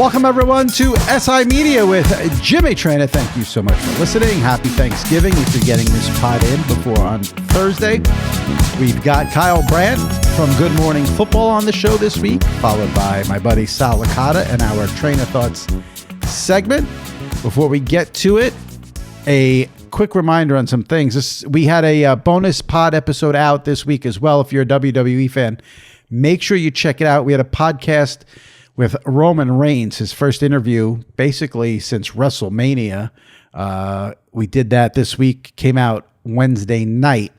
Welcome, everyone, to SI Media with Jimmy Traina. Thank you so much for listening. Happy Thanksgiving if you're getting this pod in before on Thursday. We've got Kyle Brandt from Good Morning Football on the show this week, followed by my buddy Sal Licata and our Traina Thoughts segment. Before we get to it, a quick reminder on some things. We had a bonus pod episode out this week as well. If you're a WWE fan, make sure you check it out. We had a podcast with Roman Reigns, his first interview basically since WrestleMania. We did that this week, came out Wednesday night.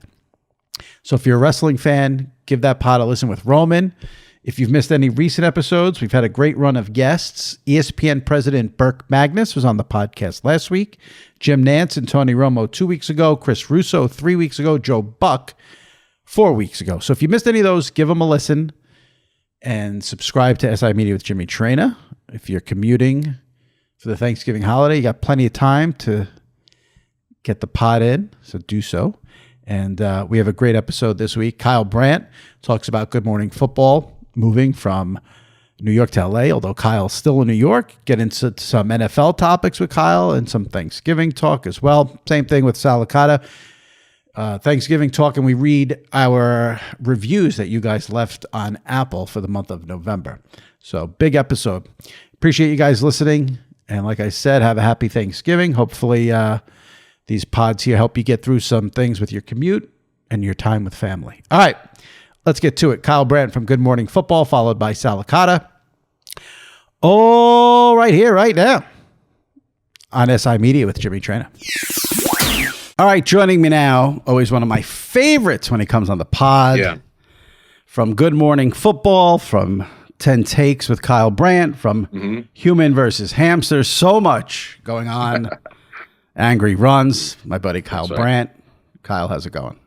So if you're a wrestling fan, give that pod a listen with Roman. If you've missed any recent episodes, we've had a great run of guests. ESPN President Burke Magnus was on the podcast last week. Jim Nantz and Tony Romo 2 weeks ago. Chris Russo 3 weeks ago. Joe Buck 4 weeks ago. So if you missed any of those, give them a listen. And subscribe to SI Media with Jimmy Traina. If you're commuting for the Thanksgiving holiday, you got plenty of time to get the pod in, so do so. And we have a great episode this week. Kyle Brandt talks about Good Morning Football, moving from New York to LA, although Kyle's still in New York. Get into some NFL topics with Kyle and some Thanksgiving talk as well. Same thing with Sal Licata. Thanksgiving talk, and we read our reviews that you guys left on Apple for the month of November. So big episode. Appreciate you guys listening. And like I said, have a happy Thanksgiving. Hopefully these pods here help you get through some things with your commute and your time with family. All right, let's get to it. Kyle Brandt from Good Morning Football, followed by Sal Licata. Oh, right here, right now on SI Media with Jimmy Traina. All right, joining me now, always one of my favorites when he comes on the pod. Yeah. From Good Morning Football, from 10 Takes with Kyle Brandt, from Human versus Hamster. So much going on. Angry Runs, my buddy Kyle Brandt. Kyle, how's it going?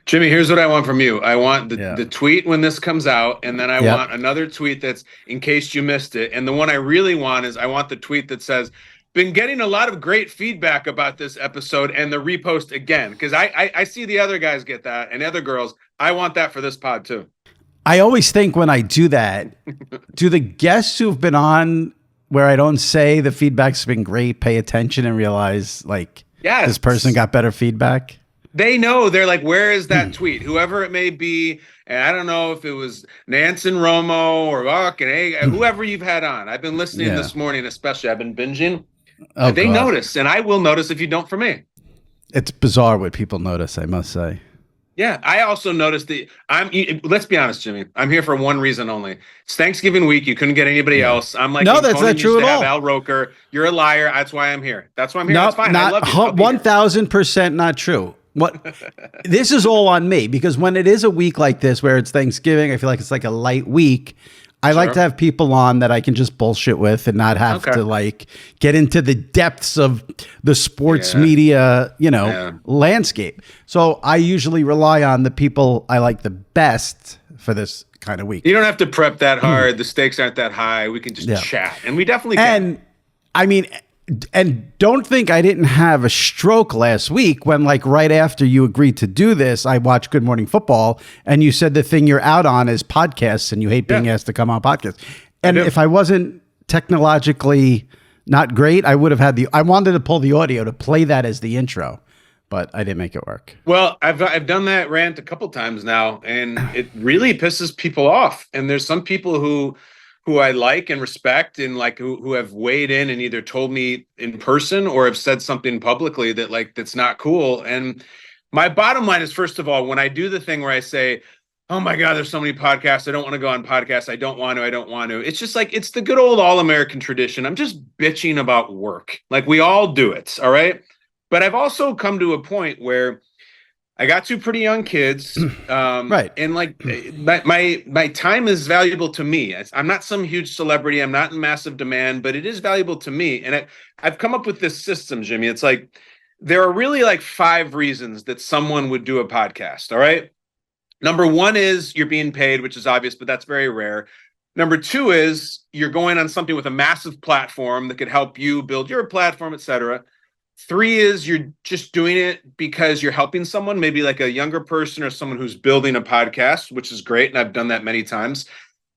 Jimmy, here's what I want from you. I want the tweet when this comes out, and then I want another tweet that's in case you missed it. And the one I really want is I want the tweet that says, been getting a lot of great feedback about this episode, and the repost again, because I see the other guys get that and other girls. I want that for this pod too. I always think when I do that, do the guests who've been on where I don't say the feedback's been great pay attention and realize like this person got better feedback? They know. They're like, where is that tweet? Whoever it may be. And I don't know if it was Nantz and Romo or Buck and whoever you've had on. I've been listening this morning, especially. I've been binging. Oh, they notice, and I will notice if you don't for me. It's bizarre what people notice, I must say. Yeah, I also noticed let's be honest, Jimmy. I'm here for one reason only. It's Thanksgiving week. You couldn't get anybody else. I'm like, no, that's not true at all. Al Roker, you're a liar. That's why I'm here. That's why I'm here. No, that's fine. Not, I love you. 1,000% not true. What? This is all on me because when it is a week like this where it's Thanksgiving, I feel like it's like a light week. I like to have people on that I can just bullshit with and not have to like get into the depths of the sports media, landscape. So I usually rely on the people I like the best for this kind of week. You don't have to prep that hard. The stakes aren't that high. We can just chat, and we definitely can. And I mean, and don't think I didn't have a stroke last week when, like, right after you agreed to do this, I watched Good Morning Football, and you said the thing you're out on is podcasts, and you hate being asked to come on podcasts. And if I wasn't technologically not great, I would have I wanted to pull the audio to play that as the intro, but I didn't make it work. Well, I've done that rant a couple times now, and it really pisses people off. And there's some people who I like and respect and like who have weighed in and either told me in person or have said something publicly that like that's not cool. And my bottom line is, first of all, when I do the thing where I say, oh my God, there's so many podcasts, I don't want to go on podcasts, I don't want to. It's just like, it's the good old all-American tradition. I'm just bitching about work. Like we all do it, all right? But I've also come to a point where I got two pretty young kids, right? And like my time is valuable to me. I'm not some huge celebrity. I'm not in massive demand, but it is valuable to me. And I've come up with this system, Jimmy. It's like there are really like 5 reasons that someone would do a podcast. All right. Number 1 is you're being paid, which is obvious, but that's very rare. Number 2 is you're going on something with a massive platform that could help you build your platform, et cetera. 3 is you're just doing it because you're helping someone, maybe like a younger person or someone who's building a podcast, which is great. And I've done that many times.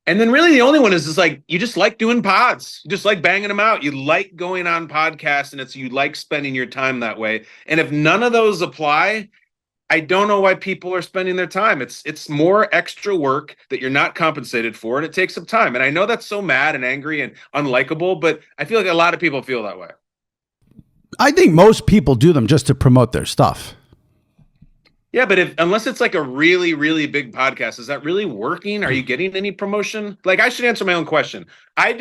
And then really the only one is just like, you just like doing pods. You just like banging them out. You like going on podcasts, and you like spending your time that way. And if none of those apply, I don't know why people are spending their time. It's more extra work that you're not compensated for, and it takes up time. And I know that's so mad and angry and unlikable, but I feel like a lot of people feel that way. I think most people do them just to promote their stuff. Yeah, but unless it's like a really, really big podcast, is that really working? Are you getting any promotion? Like, I should answer my own question. I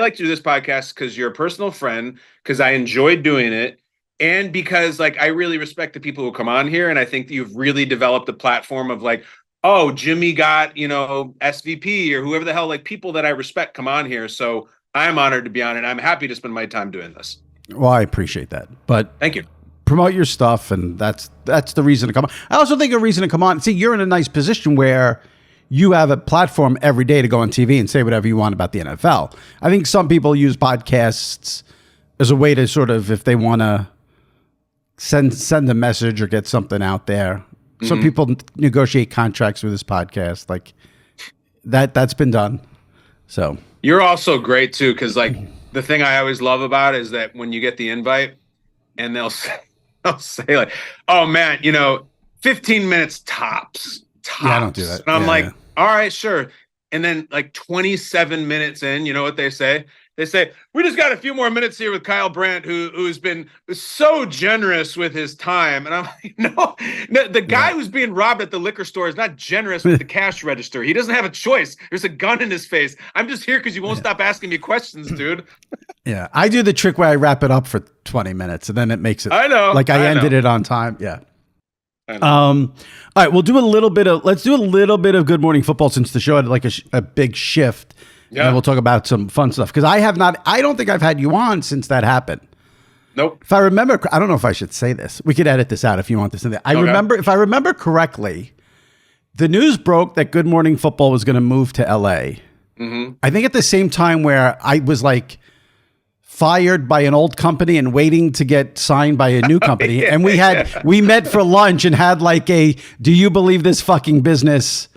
like to do this podcast because you're a personal friend, because I enjoyed doing it, and because like I really respect the people who come on here, and I think that you've really developed a platform of like, oh, Jimmy got, SVP or whoever the hell, like people that I respect come on here. So I'm honored to be on it. I'm happy to spend my time doing this. Well, I appreciate that, but thank you. Promote your stuff, and that's the reason to come on. I also think a reason to come on. See, you're in a nice position where you have a platform every day to go on TV and say whatever you want about the NFL. I think some people use podcasts as a way to sort of, if they want to send a message or get something out there. Mm-hmm. Some people negotiate contracts with this podcast, like that's been done. So you're also great too, because like the thing I always love about it is that when you get the invite, and they'll say like, oh man, 15 minutes tops. Yeah, I don't do that. And I'm all right, sure. And then like 27 minutes in, you know what they say? They say, we just got a few more minutes here with Kyle Brandt, who's been so generous with his time. And I'm like, no, the guy who's being robbed at the liquor store is not generous with the cash register. He doesn't have a choice. There's a gun in his face. I'm just here because you won't stop asking me questions, dude. Yeah, I do the trick where I wrap it up for 20 minutes, and then it makes it. I know. Like I ended it on time. Yeah. All right, let's do a little bit of Good Morning Football, since the show had like a big shift. Yeah. And we'll talk about some fun stuff, because I don't think I've had you on since that happened. Nope. If I remember, I don't know if I should say this. We could edit this out if you want this in there. If I remember correctly, the news broke that Good Morning Football was going to move to LA. Mm-hmm. I think at the same time where I was like fired by an old company and waiting to get signed by a new company. And we met for lunch and had like do you believe this fucking business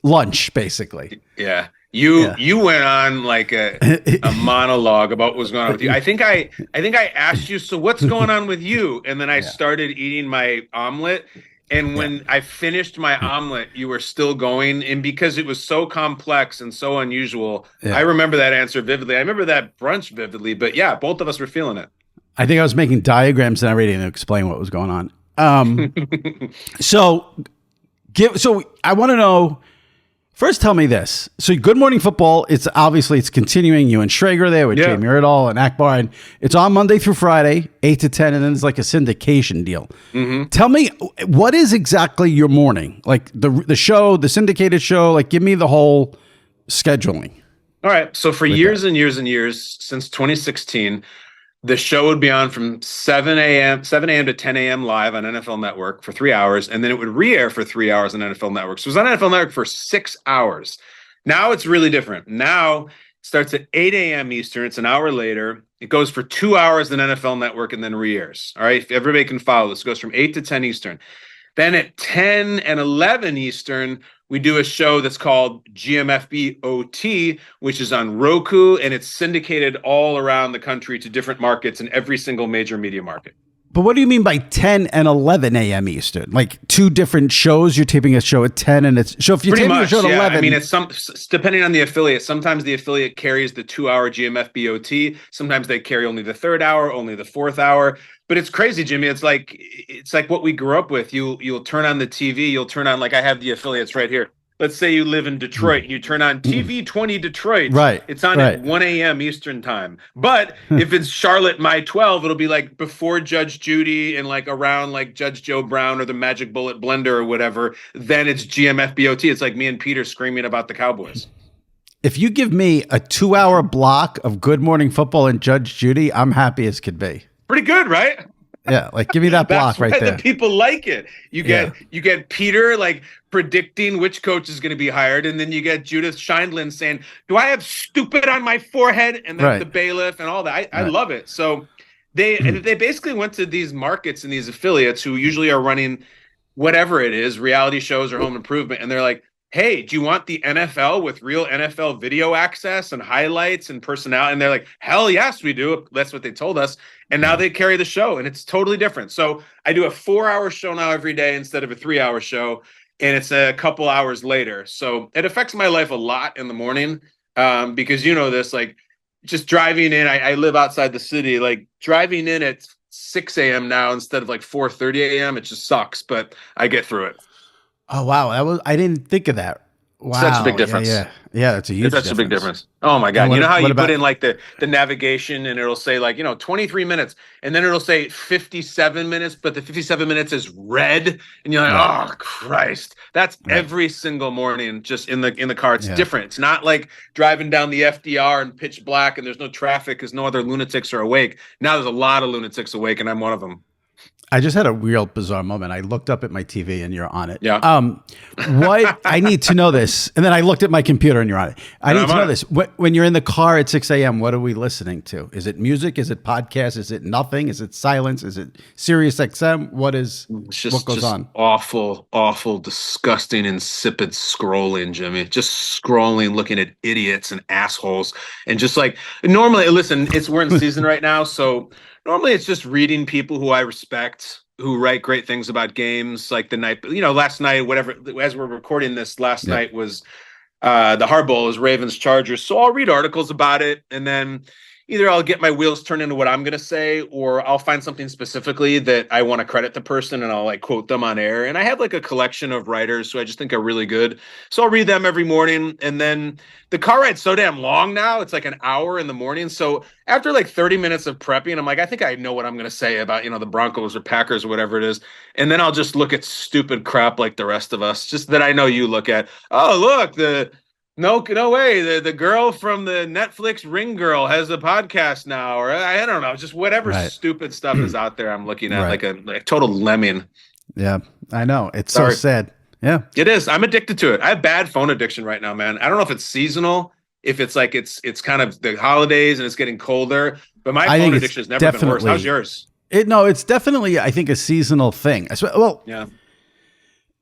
lunch, basically. Yeah. You went on like a monologue about what was going on with you. I think I asked you, so what's going on with you? And then I started eating my omelet. And when I finished my omelet, you were still going. And because it was so complex and so unusual, I remember that answer vividly. I remember that brunch vividly. But yeah, both of us were feeling it. I think I was making diagrams and everything to explain what was going on. So I want to know. First, tell me this. So, Good Morning Football, it's continuing. You and Schrager there with Jamie Erdahl and Akbar. And it's on Monday through Friday, 8 to 10, and then it's like a syndication deal. Mm-hmm. Tell me, what is exactly your morning? Like the show, the syndicated show, like give me the whole scheduling. All right. So, for years and years and years, since 2016, the show would be on from 7 a.m. to 10 a.m. live on NFL Network for 3 hours, and then it would re-air for 3 hours on NFL Network. So it was on NFL Network for 6 hours. Now it's really different. Now it starts at 8 a.m. Eastern. It's an hour later. It goes for 2 hours on NFL Network and then re-airs. All right, if everybody can follow this, it goes from 8 to 10 Eastern. Then at 10 and 11 Eastern, we do a show that's called GMFB OT, which is on Roku, and it's syndicated all around the country to different markets in every single major media market. But what do you mean by 10 and 11 a.m. Eastern? Like two different shows? You're taping a show at 10 and it's... So if you're taping a show at 11... I mean, it's depending on the affiliate. Sometimes the affiliate carries the 2-hour GMFB OT. Sometimes they carry only the 3rd hour, only the 4th hour. But it's crazy, Jimmy. It's like what we grew up with. You'll turn on the TV. You'll turn on, like I have the affiliates right here. Let's say you live in Detroit and you turn on TV 20 Detroit. Right. It's on at 1 a.m. Eastern time. But if it's Charlotte My 12, it'll be like before Judge Judy and like around like Judge Joe Brown or the Magic Bullet Blender or whatever. Then it's GMFBOT. It's like me and Peter screaming about the Cowboys. If you give me a 2-hour block of Good Morning Football and Judge Judy, I'm happy as could be. Pretty good, right? Yeah, like give me that block right there. The people like it. You get Peter like predicting which coach is going to be hired, and then you get Judith Scheindlin saying, "Do I have stupid on my forehead?" And then the bailiff and all that. I love it. So they basically went to these markets and these affiliates who usually are running whatever it is, reality shows or home improvement, and they're like, hey, do you want the NFL with real NFL video access and highlights and personality? And they're like, hell yes, we do. That's what they told us. And now they carry the show, and it's totally different. So I do a 4-hour show now every day instead of a 3-hour show, and it's a couple hours later. So it affects my life a lot in the morning, because you know this, like just driving in, I live outside the city, like driving in at 6 a.m. now instead of like 4:30 a.m. It just sucks, but I get through it. Oh, wow. I didn't think of that. Wow. Such a big difference. Yeah, that's a huge difference. That's a big difference. Oh my God. You know how you put in like the navigation and it'll say like, 23 minutes and then it'll say 57 minutes, but the 57 minutes is red and you're like, oh Christ. That's every single morning just in the car. It's different. It's not like driving down the FDR and pitch black and there's no traffic because no other lunatics are awake. Now there's a lot of lunatics awake and I'm one of them. I just had a real bizarre moment. I looked up at my TV and you're on it. Yeah. What I need to know this, and then I looked at my computer and you're on it. I need to know this. When you're in the car at 6 a.m., what are we listening to? Is it music? Is it podcast? Is it nothing? Is it silence? Is it Sirius XM? What goes on? Awful, disgusting, insipid scrolling, Jimmy. Just scrolling, looking at idiots and assholes, and just like normally. Listen, we're in season right now, so. Normally, it's just reading people who I respect, who write great things about games. Like the night, last night, whatever. As we're recording this, last night was the Hard Bowl, was Ravens Chargers. So I'll read articles about it, and then either I'll get my wheels turned into what I'm going to say, or I'll find something specifically that I want to credit the person, and I'll like quote them on air. And I have like a collection of writers who I just think are really good. So I'll read them every morning. And then the car ride's so damn long now. It's like an hour in the morning. So after like 30 minutes of prepping, I'm like, I think I know what I'm going to say about, the Broncos or Packers or whatever it is. And then I'll just look at stupid crap like the rest of us, just that I know you look at. Oh, look, No way. The girl from the Netflix Ring Girl has a podcast now, or I don't know, just whatever stupid stuff is out there. I'm looking at like a total lemming. Yeah, I know. It's so sad. Yeah, it is. I'm addicted to it. I have bad phone addiction right now, man. I don't know if it's seasonal, if it's like it's kind of the holidays and it's getting colder, but my phone addiction has never been worse. How's yours? It's definitely, I think, a seasonal thing. Yeah.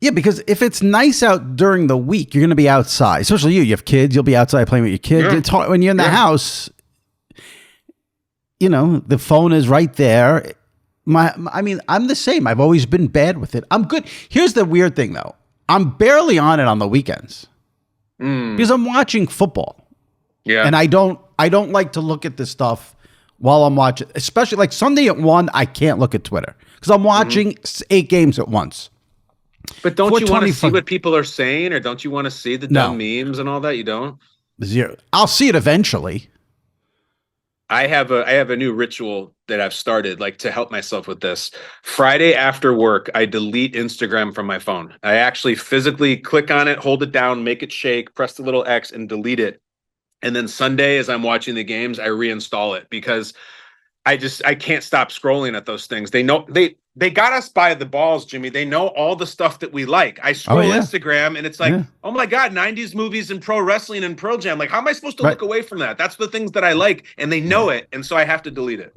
Yeah, because if it's nice out during the week, you're going to be outside. Especially you have kids. You'll be outside playing with your kids. Yeah. It's hard when you're in the house. The phone is right there. I'm the same. I've always been bad with it. I'm good. Here's the weird thing, though. I'm barely on it on the weekends because I'm watching football. Yeah, and I don't like to look at this stuff while I'm watching. Especially like Sunday at 1, I can't look at Twitter because I'm watching 8 games at once. But don't you want to see what people are saying, or don't you want to see the dumb memes and all that? You don't? Zero. I'll see it eventually. I have a new ritual that I've started, like to help myself with this. Friday after work, I delete Instagram from my phone. I actually physically click on it, hold it down, make it shake, press the little X, and delete it. And then Sunday, as I'm watching the games, I reinstall it because I can't stop scrolling at those things. They got us by the balls, Jimmy. They know all the stuff that we like. I scroll Instagram and it's like, oh my God, 90s movies and pro wrestling and Pearl Jam. Like, how am I supposed to look away from that? That's the things that I like, and they know it, and so I have to delete it.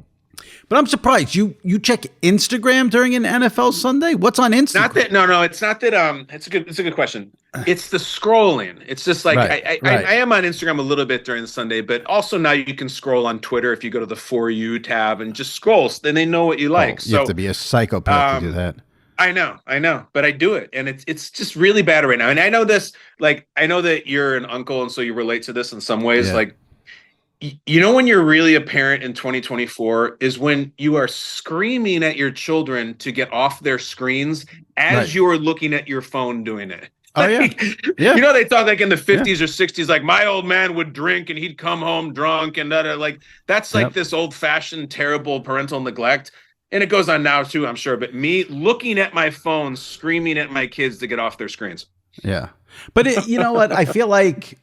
But I'm surprised you check Instagram during an NFL Sunday. What's on Instagram? Not that it's not that. It's a good question. It's the scrolling. It's just like I am on Instagram a little bit during the Sunday, but also now you can scroll on Twitter if you go to the For You tab and just scroll. Then they know what you like. You have to be a psychopath to do that. I know, but I do it, and it's just really bad right now. And I know this, like I know that you're an uncle, and so you relate to this in some ways, like. When you're really a parent in 2024 is when you are screaming at your children to get off their screens as you are looking at your phone doing it. They talk like in the 50s or 60s, like my old man would drink and he'd come home drunk and like that's like this old fashioned, terrible parental neglect. And it goes on now too, I'm sure. But me looking at my phone, screaming at my kids to get off their screens. Yeah. But you know what? I feel like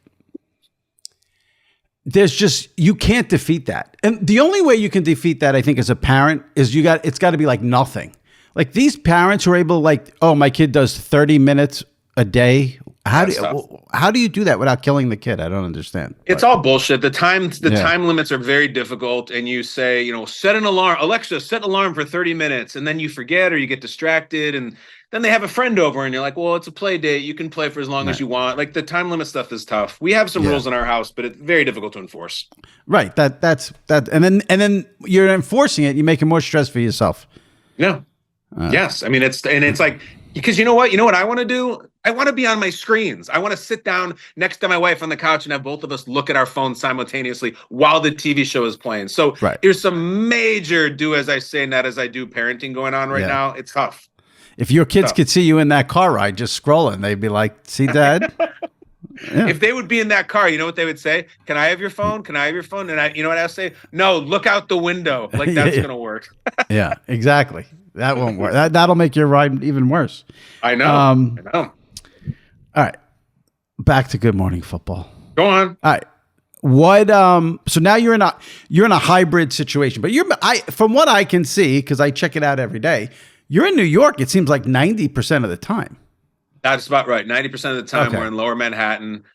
you can't defeat that. And the only way you can defeat that, I think, as a parent is it's got to be like nothing. Like these parents who are able to like, oh, my kid does 30 minutes a day That's tough. How do you do that without killing the kid? I don't understand. It's all bullshit. The time limits are very difficult, and you say, set an alarm, Alexa, set an alarm for 30 minutes, and then you forget or you get distracted, and then they have a friend over, and you're like, well, it's a play date. You can play for as long as you want. Like, the time limit stuff is tough. We have some rules in our house, but it's very difficult to enforce. Right. That's and then you're enforcing it. You make it more stress for yourself. Yeah. Yes. I mean, it's like, because you know what I want to do? I want to be on my screens. I want to sit down next to my wife on the couch and have both of us look at our phones simultaneously while the TV show is playing. So there's some major do as I say, not as I do parenting going on right now. It's tough. If your kids could see you in that car ride just scrolling, they'd be like, see, Dad? If they would be in that car, you know what they would say? Can I have your phone? Can I have your phone? And you know what I would say? No, look out the window. Like, that's going to work. Yeah, exactly. That won't work. That'll make your ride even worse. I know. All right. Back to Good Morning Football. Go on. All right. What so now you're in a hybrid situation, but from what I can see, because I check it out every day, you're in New York, it seems like 90% of the time. That's about right. 90% of the time we're in Lower Manhattan,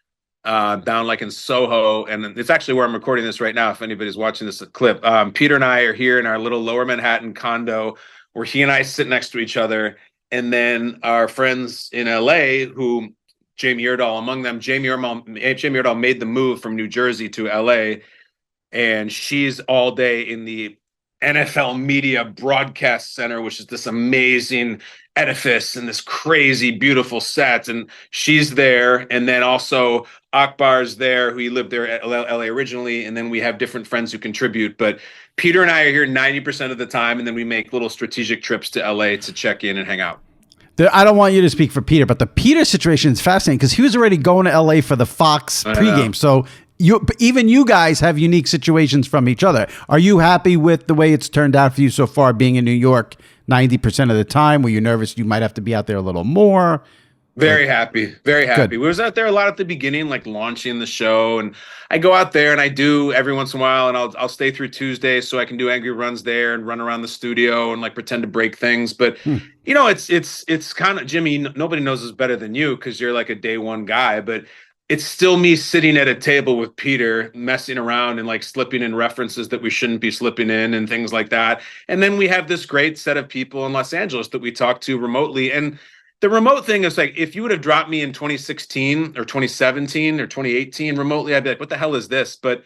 down like in Soho, and it's actually where I'm recording this right now. If anybody's watching this clip, Peter and I are here in our little Lower Manhattan condo where he and I sit next to each other, and then our friends in LA, who Jamie Erdahl among them, Jamie Erdahl made the move from New Jersey to LA, and she's all day in the NFL Media Broadcast Center, which is this amazing edifice and this crazy, beautiful set. And she's there. And then also Akbar's there, who lived there at LA originally. And then we have different friends who contribute. But Peter and I are here 90% of the time. And then we make little strategic trips to LA to check in and hang out. I don't want you to speak for Peter, but the Peter situation is fascinating because he was already going to LA for the Fox pregame. So even you guys have unique situations from each other. Are you happy with the way it's turned out for you so far, being in New York 90% of the time? Were you nervous you might have to be out there a little more? Very happy. Very happy. Good. We was out there a lot at the beginning, like launching the show. And I go out there and I do every once in a while, and I'll stay through Tuesday so I can do angry runs there and run around the studio and like pretend to break things. But it's kind of, Jimmy, nobody knows this better than you because you're like a day one guy, but it's still me sitting at a table with Peter, messing around and like slipping in references that we shouldn't be slipping in and things like that. And then we have this great set of people in Los Angeles that we talk to remotely. And the remote thing is like, if you would have dropped me in 2016 or 2017 or 2018 remotely, I'd be like, what the hell is this? But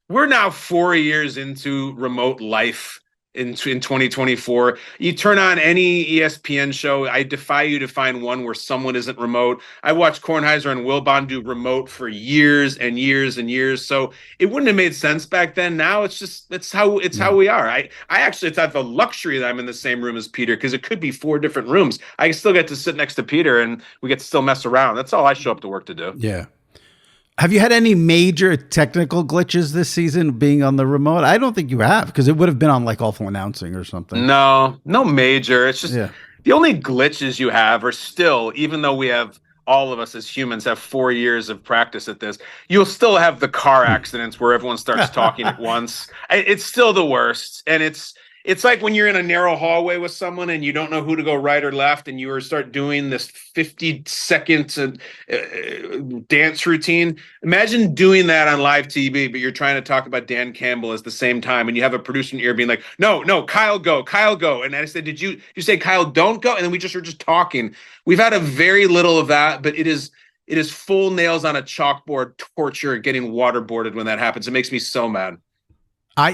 we're now 4 years into remote life in 2024. You turn on any ESPN show, I defy you to find one where someone isn't remote. I watched Kornheiser and Wilbon do remote for years and years and years. So it wouldn't have made sense back then. Now it's how we are. I actually have the luxury that I'm in the same room as Peter because it could be 4 different rooms. I still get to sit next to Peter and we get to still mess around. That's all I show up to work to do. Yeah. Have you had any major technical glitches this season being on the remote? I don't think you have, because it would have been on like awful announcing or something. No major. It's just the only glitches you have are still, even though we have, all of us as humans have 4 years of practice at this, you'll still have the car accidents where everyone starts talking at once. It's still the worst. And it's like when you're in a narrow hallway with someone and you don't know who to go right or left, and you start doing this 50-second dance routine. Imagine doing that on live TV, but you're trying to talk about Dan Campbell at the same time, and you have a producer in your ear being like, no, Kyle, go. And I said, did you say, Kyle, don't go? And then we're just talking. We've had a very little of that, but it is full nails on a chalkboard torture getting waterboarded when that happens. It makes me so mad.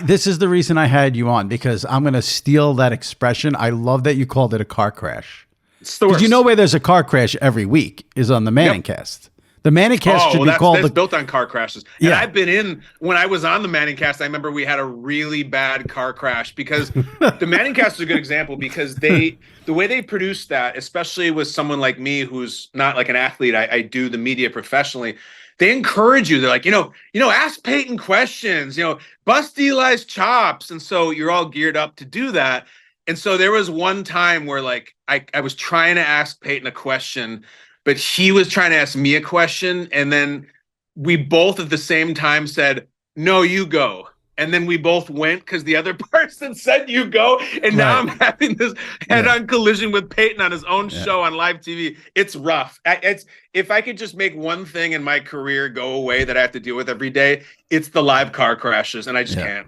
This is the reason I had you on, because I'm going to steal that expression. I love that you called it a car crash. It's the worst. You know where there's a car crash every week is on the Manningcast. The Manningcast should be called. That's built on car crashes. And I've been in, when I was on the Manningcast, I remember we had a really bad car crash because the Manningcast is a good example because the way they produce that, especially with someone like me who's not like an athlete, I do the media professionally. They encourage you. They're like, ask Peyton questions, bust Eli's chops. And so you're all geared up to do that. And so there was one time where like I was trying to ask Peyton a question, but he was trying to ask me a question. And then we both at the same time said, no, you go. and then we both went because the other person said you go, and now I'm having this head-on collision with Peyton on his own show on live TV. It's rough. It's if I could just make one thing in my career go away that I have to deal with every day, it's the live car crashes, and I just can't.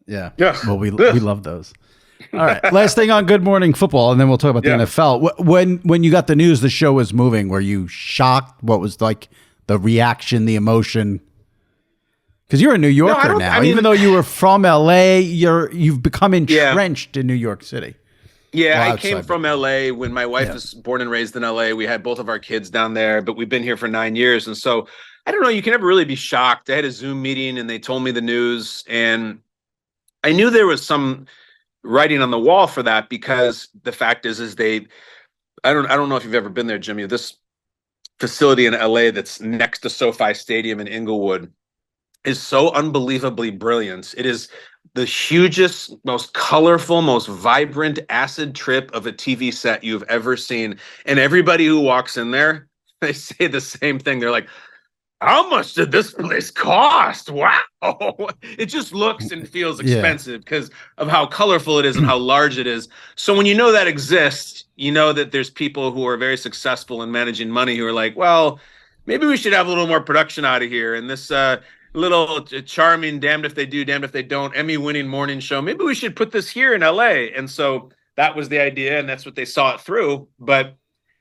Yeah. Well, we love those. All right. Last thing on Good Morning Football, and then we'll talk about the NFL. When you got the news the show was moving, were you shocked? What was like the reaction, the emotion? Because you're a New Yorker now. I mean, even though you were from LA, you've become entrenched in New York City. Yeah, I came from LA when my wife was born and raised in LA. We had both of our kids down there, but we've been here for 9 years. And so I don't know, you can never really be shocked. I had a Zoom meeting and they told me the news, and I knew there was some writing on the wall for that, because the fact is I don't know if you've ever been there, Jimmy. This facility in LA that's next to SoFi Stadium in Inglewood is so unbelievably brilliant. It is the hugest, most colorful, most vibrant acid trip of a TV set you've ever seen. And everybody who walks in there, they say the same thing. They're like, how much did this place cost? Wow. It just looks and feels expensive because of how colorful it is and how large it is. So when you know that exists, you know that there's people who are very successful in managing money who are like, well, maybe we should have a little more production out of here. And this little charming, damned if they do, damned if they don't, Emmy-winning morning show, maybe we should put this here in LA. And so that was the idea, and that's what they saw it through. But,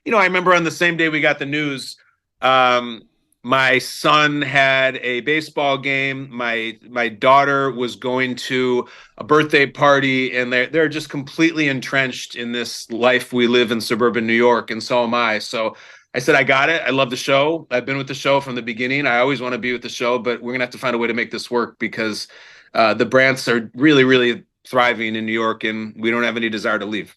I remember on the same day we got the news, my son had a baseball game. My daughter was going to a birthday party, and they're just completely entrenched in this life we live in suburban New York, and so am I. So I said, I got it. I love the show. I've been with the show from the beginning. I always want to be with the show, but we're going to have to find a way to make this work because the Brandts are really, really thriving in New York, and we don't have any desire to leave.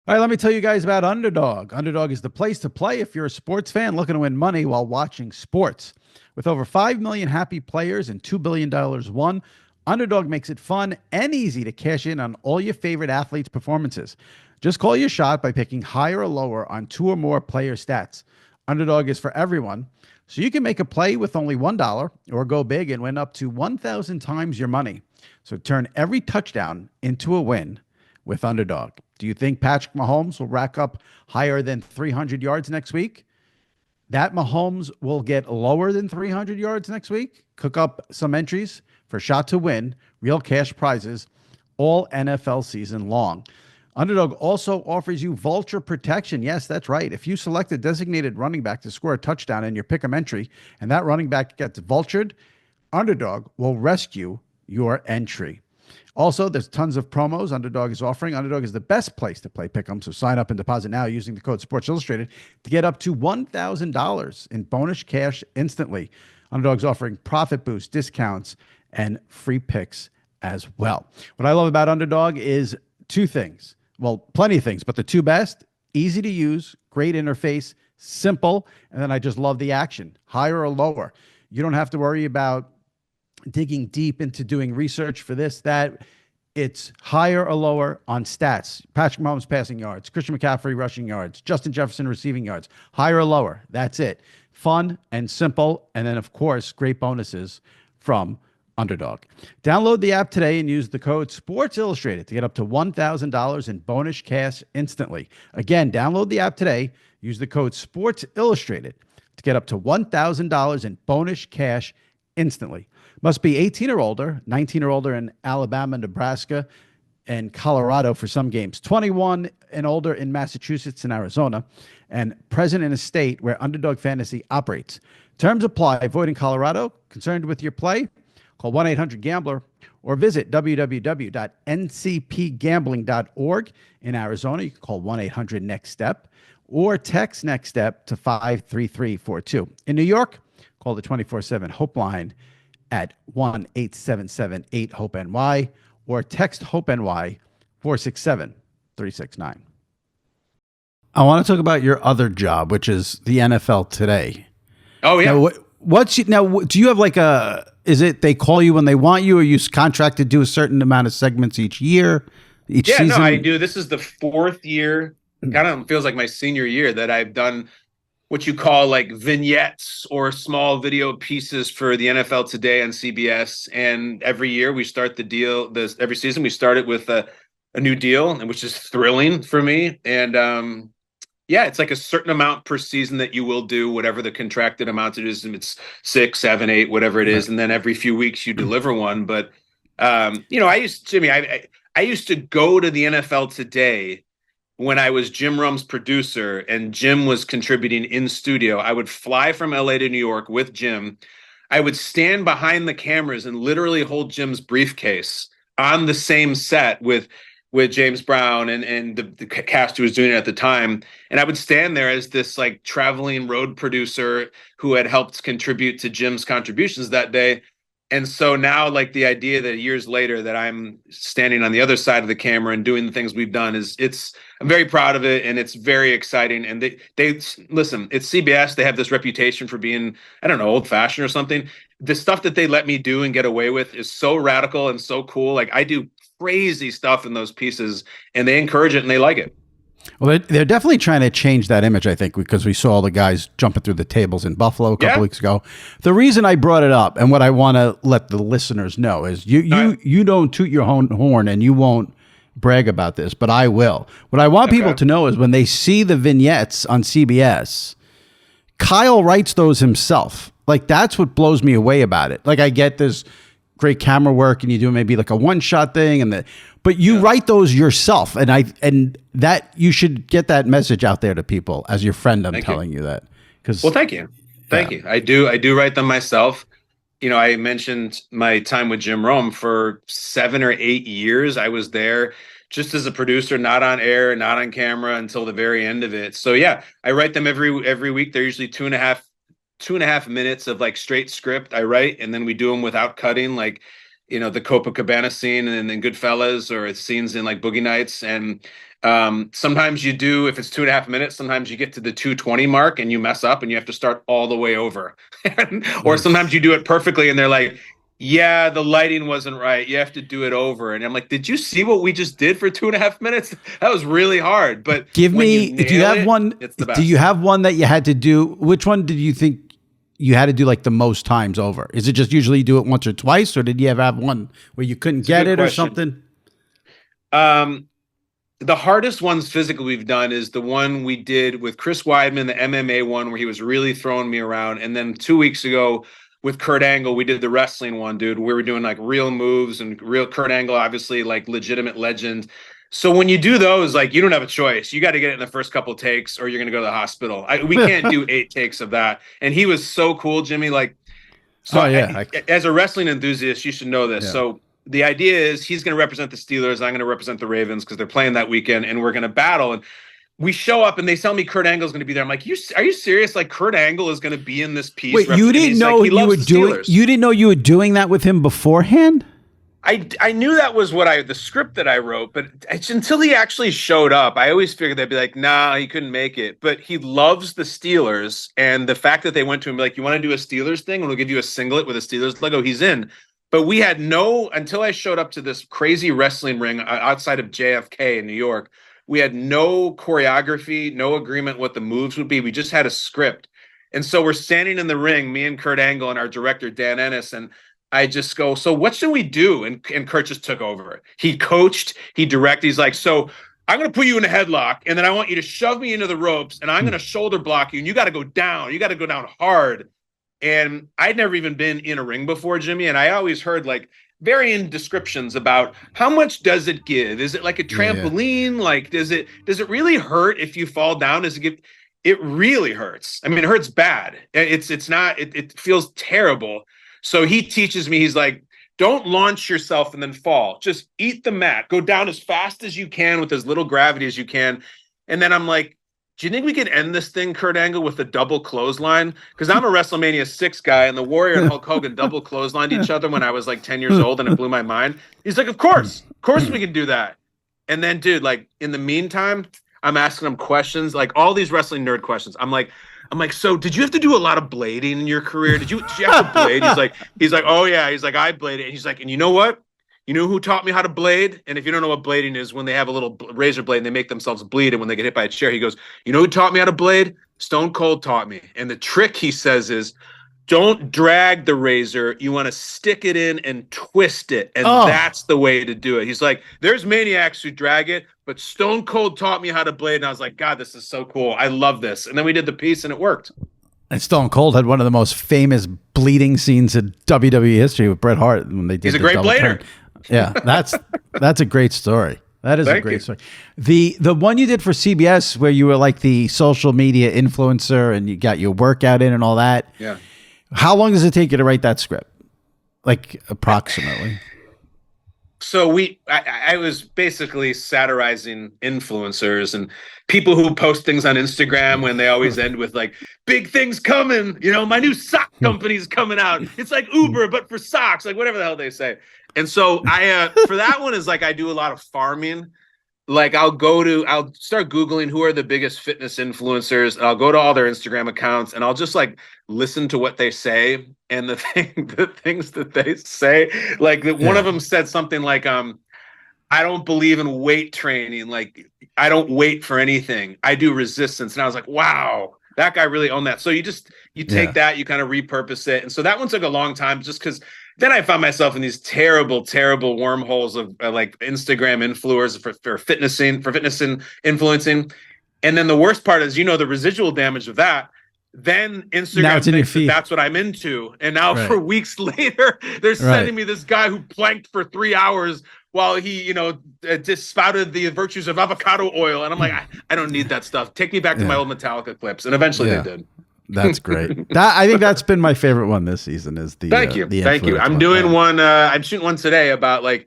All right, let me tell you guys about Underdog. Underdog is the place to play if you're a sports fan looking to win money while watching sports. With over 5 million happy players and $2 billion won, Underdog makes it fun and easy to cash in on all your favorite athletes' performances. Just call your shot by picking higher or lower on 2 or more player stats. Underdog is for everyone, so you can make a play with only $1 or go big and win up to 1,000 times your money. So turn every touchdown into a win with Underdog. Do you think Patrick Mahomes will rack up higher than 300 yards next week? That Mahomes will get lower than 300 yards next week? Cook up some entries for shot to win, real cash prizes, all NFL season long. Underdog also offers you vulture protection. Yes, that's right. If you select a designated running back to score a touchdown in your pick'em entry and that running back gets vultured, Underdog will rescue your entry. Also, there's tons of promos Underdog is offering. Underdog is the best place to play pick'em, so sign up and deposit now using the code Sports Illustrated to get up to $1,000 in bonus cash instantly. Underdog's offering profit boost, discounts, and free picks as well. What I love about Underdog is 2 things. Well, plenty of things, but the 2 best, easy to use, great interface, simple, and then I just love the action, higher or lower. You don't have to worry about digging deep into doing research for this, that. It's higher or lower on stats. Patrick Mahomes passing yards, Christian McCaffrey rushing yards, Justin Jefferson receiving yards, higher or lower. That's it. Fun and simple. And then, of course, great bonuses from Underdog. Download the app today and use the code Sports Illustrated to get up to $1,000 in bonus cash instantly. Again, download the app today. Use the code Sports Illustrated to get up to $1,000 in bonus cash instantly. Must be 18 or older, 19 or older in Alabama, Nebraska, and Colorado for some games, 21 and older in Massachusetts and Arizona, and present in a state where Underdog Fantasy operates. Terms apply. Void in Colorado. Concerned with your play? Call 1-800-GAMBLER or visit www.ncpgambling.org. In Arizona, you can call 1-800-NEXT-STEP or text NEXT STEP to 53342. In New York, call the 24/7 Hope line at 1-877-8-HOPE-NY or text HOPE-NY 467-369. I want to talk about your other job, which is the NFL Today. Oh, yeah. Now, do you have like is it they call you when they want you, or you contracted to do a certain amount of segments each year, each season? No, I do. This is the 4th year. Kind of feels like my senior year that I've done what you call like vignettes or small video pieces for the NFL Today on CBS. And every year we start the deal. Every season we start it with a new deal, which is thrilling for me. And yeah, it's like a certain amount per season that you will do, whatever the contracted amount it is. If it's 6, 7, 8, whatever it is, and then every few weeks you deliver one. But I used to go to the NFL Today when I was Jim Rum's producer and Jim was contributing in studio. I would fly from LA to New York with Jim. I would stand behind the cameras and literally hold Jim's briefcase on the same set with James Brown and the cast who was doing it at the time. And I would stand there as this like traveling road producer who had helped contribute to Jim's contributions that day. And so now, like, the idea that years later that I'm standing on the other side of the camera and doing the things we've done I'm very proud of it, and it's very exciting. And they listen, it's CBS. They have this reputation for being, I don't know, old fashioned or something. The stuff that they let me do and get away with is so radical and so cool. Like, I do crazy stuff in those pieces, and they encourage it and they like it. Well, they're definitely trying to change that image, I think, because we saw all the guys jumping through the tables in Buffalo a couple weeks ago. The reason I brought it up and what I want to let the listeners know is you don't toot your own horn and you won't brag about this, but I will. What I want people to know is when they see the vignettes on CBS, Kyle writes those himself. Like, that's what blows me away about it. Like, I get this great camera work and you do maybe like a one-shot thing, but you write those yourself, and that you should get that message out there to people. As your friend, I'm telling you that. Well, thank you. Thank you. I do write them myself. I mentioned my time with Jim Rome for 7 or 8 years. I was there just as a producer, not on air, not on camera until the very end of it. So yeah, I write them every week. They're usually 2.5 minutes of like straight script I write, and then we do them without cutting, like the Copacabana scene and then Goodfellas, or it's scenes in like Boogie Nights. And sometimes you do, if it's 2.5 minutes, sometimes you get to the 2:20 mark and you mess up and you have to start all the way over. Or sometimes you do it perfectly and they're like, yeah, the lighting wasn't right, you have to do it over. And I'm like, did you see what we just did for 2.5 minutes? That was really hard. But do you have one? It's the best. Do you have one that you had to do? Which one did you think you had to do like the most times over? Is it just usually you do it once or twice, or did you ever have one where you couldn't get it or something? The hardest ones physically we've done is the one we did with Chris Weidman, the MMA one where he was really throwing me around. And then 2 weeks ago with Kurt Angle, we did the wrestling one, dude. We were doing like real moves and real Kurt Angle, obviously like legitimate legend. So when you do those, like, you don't have a choice. You got to get it in the first couple of takes or you're going to go to the hospital. We can't do 8 takes of that. And he was so cool, Jimmy. Like, so as a wrestling enthusiast, you should know this. Yeah. So the idea is he's going to represent the Steelers. I'm going to represent the Ravens because they're playing that weekend, and we're going to battle. And we show up and they tell me Kurt Angle is going to be there. I'm like, are you serious? Like, Kurt Angle is going to be in this piece. Wait, you didn't know you were doing that with him beforehand? I knew that was the script that I wrote, but until he actually showed up, I always figured they'd be like, nah, he couldn't make it. But he loves the Steelers, and the fact that they went to him like, you want to do a Steelers thing, and we'll give you a singlet with a Steelers logo, he's in. But we had until I showed up to this crazy wrestling ring outside of JFK in New York, we had no choreography, no agreement what the moves would be. We just had a script. And so we're standing in the ring, me and Kurt Angle and our director, Dan Ennis, and I just go, so what should we do? And Kurt just took over. He coached, he directed. He's like, so I'm going to put you in a headlock, and then I want you to shove me into the ropes, and I'm going to shoulder block you, and you got to go down. You got to go down hard. And I'd never even been in a ring before, Jimmy, and I always heard like varying descriptions about how much does it give? Is it like a trampoline? Yeah. Like, does it really hurt if you fall down? Does it give? It really hurts. I mean, it hurts bad. It feels terrible. So he teaches me, he's like, don't launch yourself and then fall. Just eat the mat. Go down as fast as you can with as little gravity as you can. And then I'm like, do you think we could end this thing, Kurt Angle, with a double clothesline? Because I'm a WrestleMania 6 guy, and the Warrior and Hulk Hogan double clotheslined each other when I was like 10 years old, and it blew my mind. He's like, of course we can do that. And then, dude, like, in the meantime, I'm asking him questions, like all these wrestling nerd questions. I'm like, so did you have to do a lot of blading in your career? Did you have to blade? He's like, oh yeah. He's like, I bladed. And he's like, and you know what? You know who taught me how to blade? And if you don't know what blading is, when they have a little razor blade and they make themselves bleed, and when they get hit by a chair, he goes, you know who taught me how to blade? Stone Cold taught me. And the trick, he says, is don't drag the razor. You want to stick it in and twist it. And that's the way to do it. He's like, there's maniacs who drag it, but Stone Cold taught me how to blade. And I was like, God, this is so cool. I love this. And then we did the piece and it worked. And Stone Cold had one of the most famous bleeding scenes in WWE history with Bret Hart when they did. He's a great blader. Yeah, that's a great story. That is a great story. The one you did for CBS where you were like the social media influencer and you got your workout in and all that. Yeah. How long does it take you to write that script? Like approximately. So I was basically satirizing influencers and people who post things on Instagram when they always end with like, big things coming, you know, my new sock company's coming out. It's like Uber, but for socks, like whatever the hell they say. And so for that one is like, I do a lot of farming. Like I'll start Googling who are the biggest fitness influencers. And I'll go to all their Instagram accounts and I'll just like listen to what they say. And the things that they say, like one of them said something like, I don't believe in weight training. Like I don't wait for anything. I do resistance. And I was like, wow, that guy really owned that. So you take that, you kind of repurpose it. And so that one took a long time just because then I found myself in these terrible, terrible wormholes of like Instagram influencers for fitness and influencing. And then the worst part is, the residual damage of that. Then Instagram thinks that's what I'm into. And now for weeks later, they're sending me this guy who planked for 3 hours while he, just spouted the virtues of avocado oil. And I'm like, I don't need that stuff. Take me back to my old Metallica clips. And eventually they did. That's great. I think that's been my favorite one this season is the Thank you. I'm doing one. I'm shooting one today about like,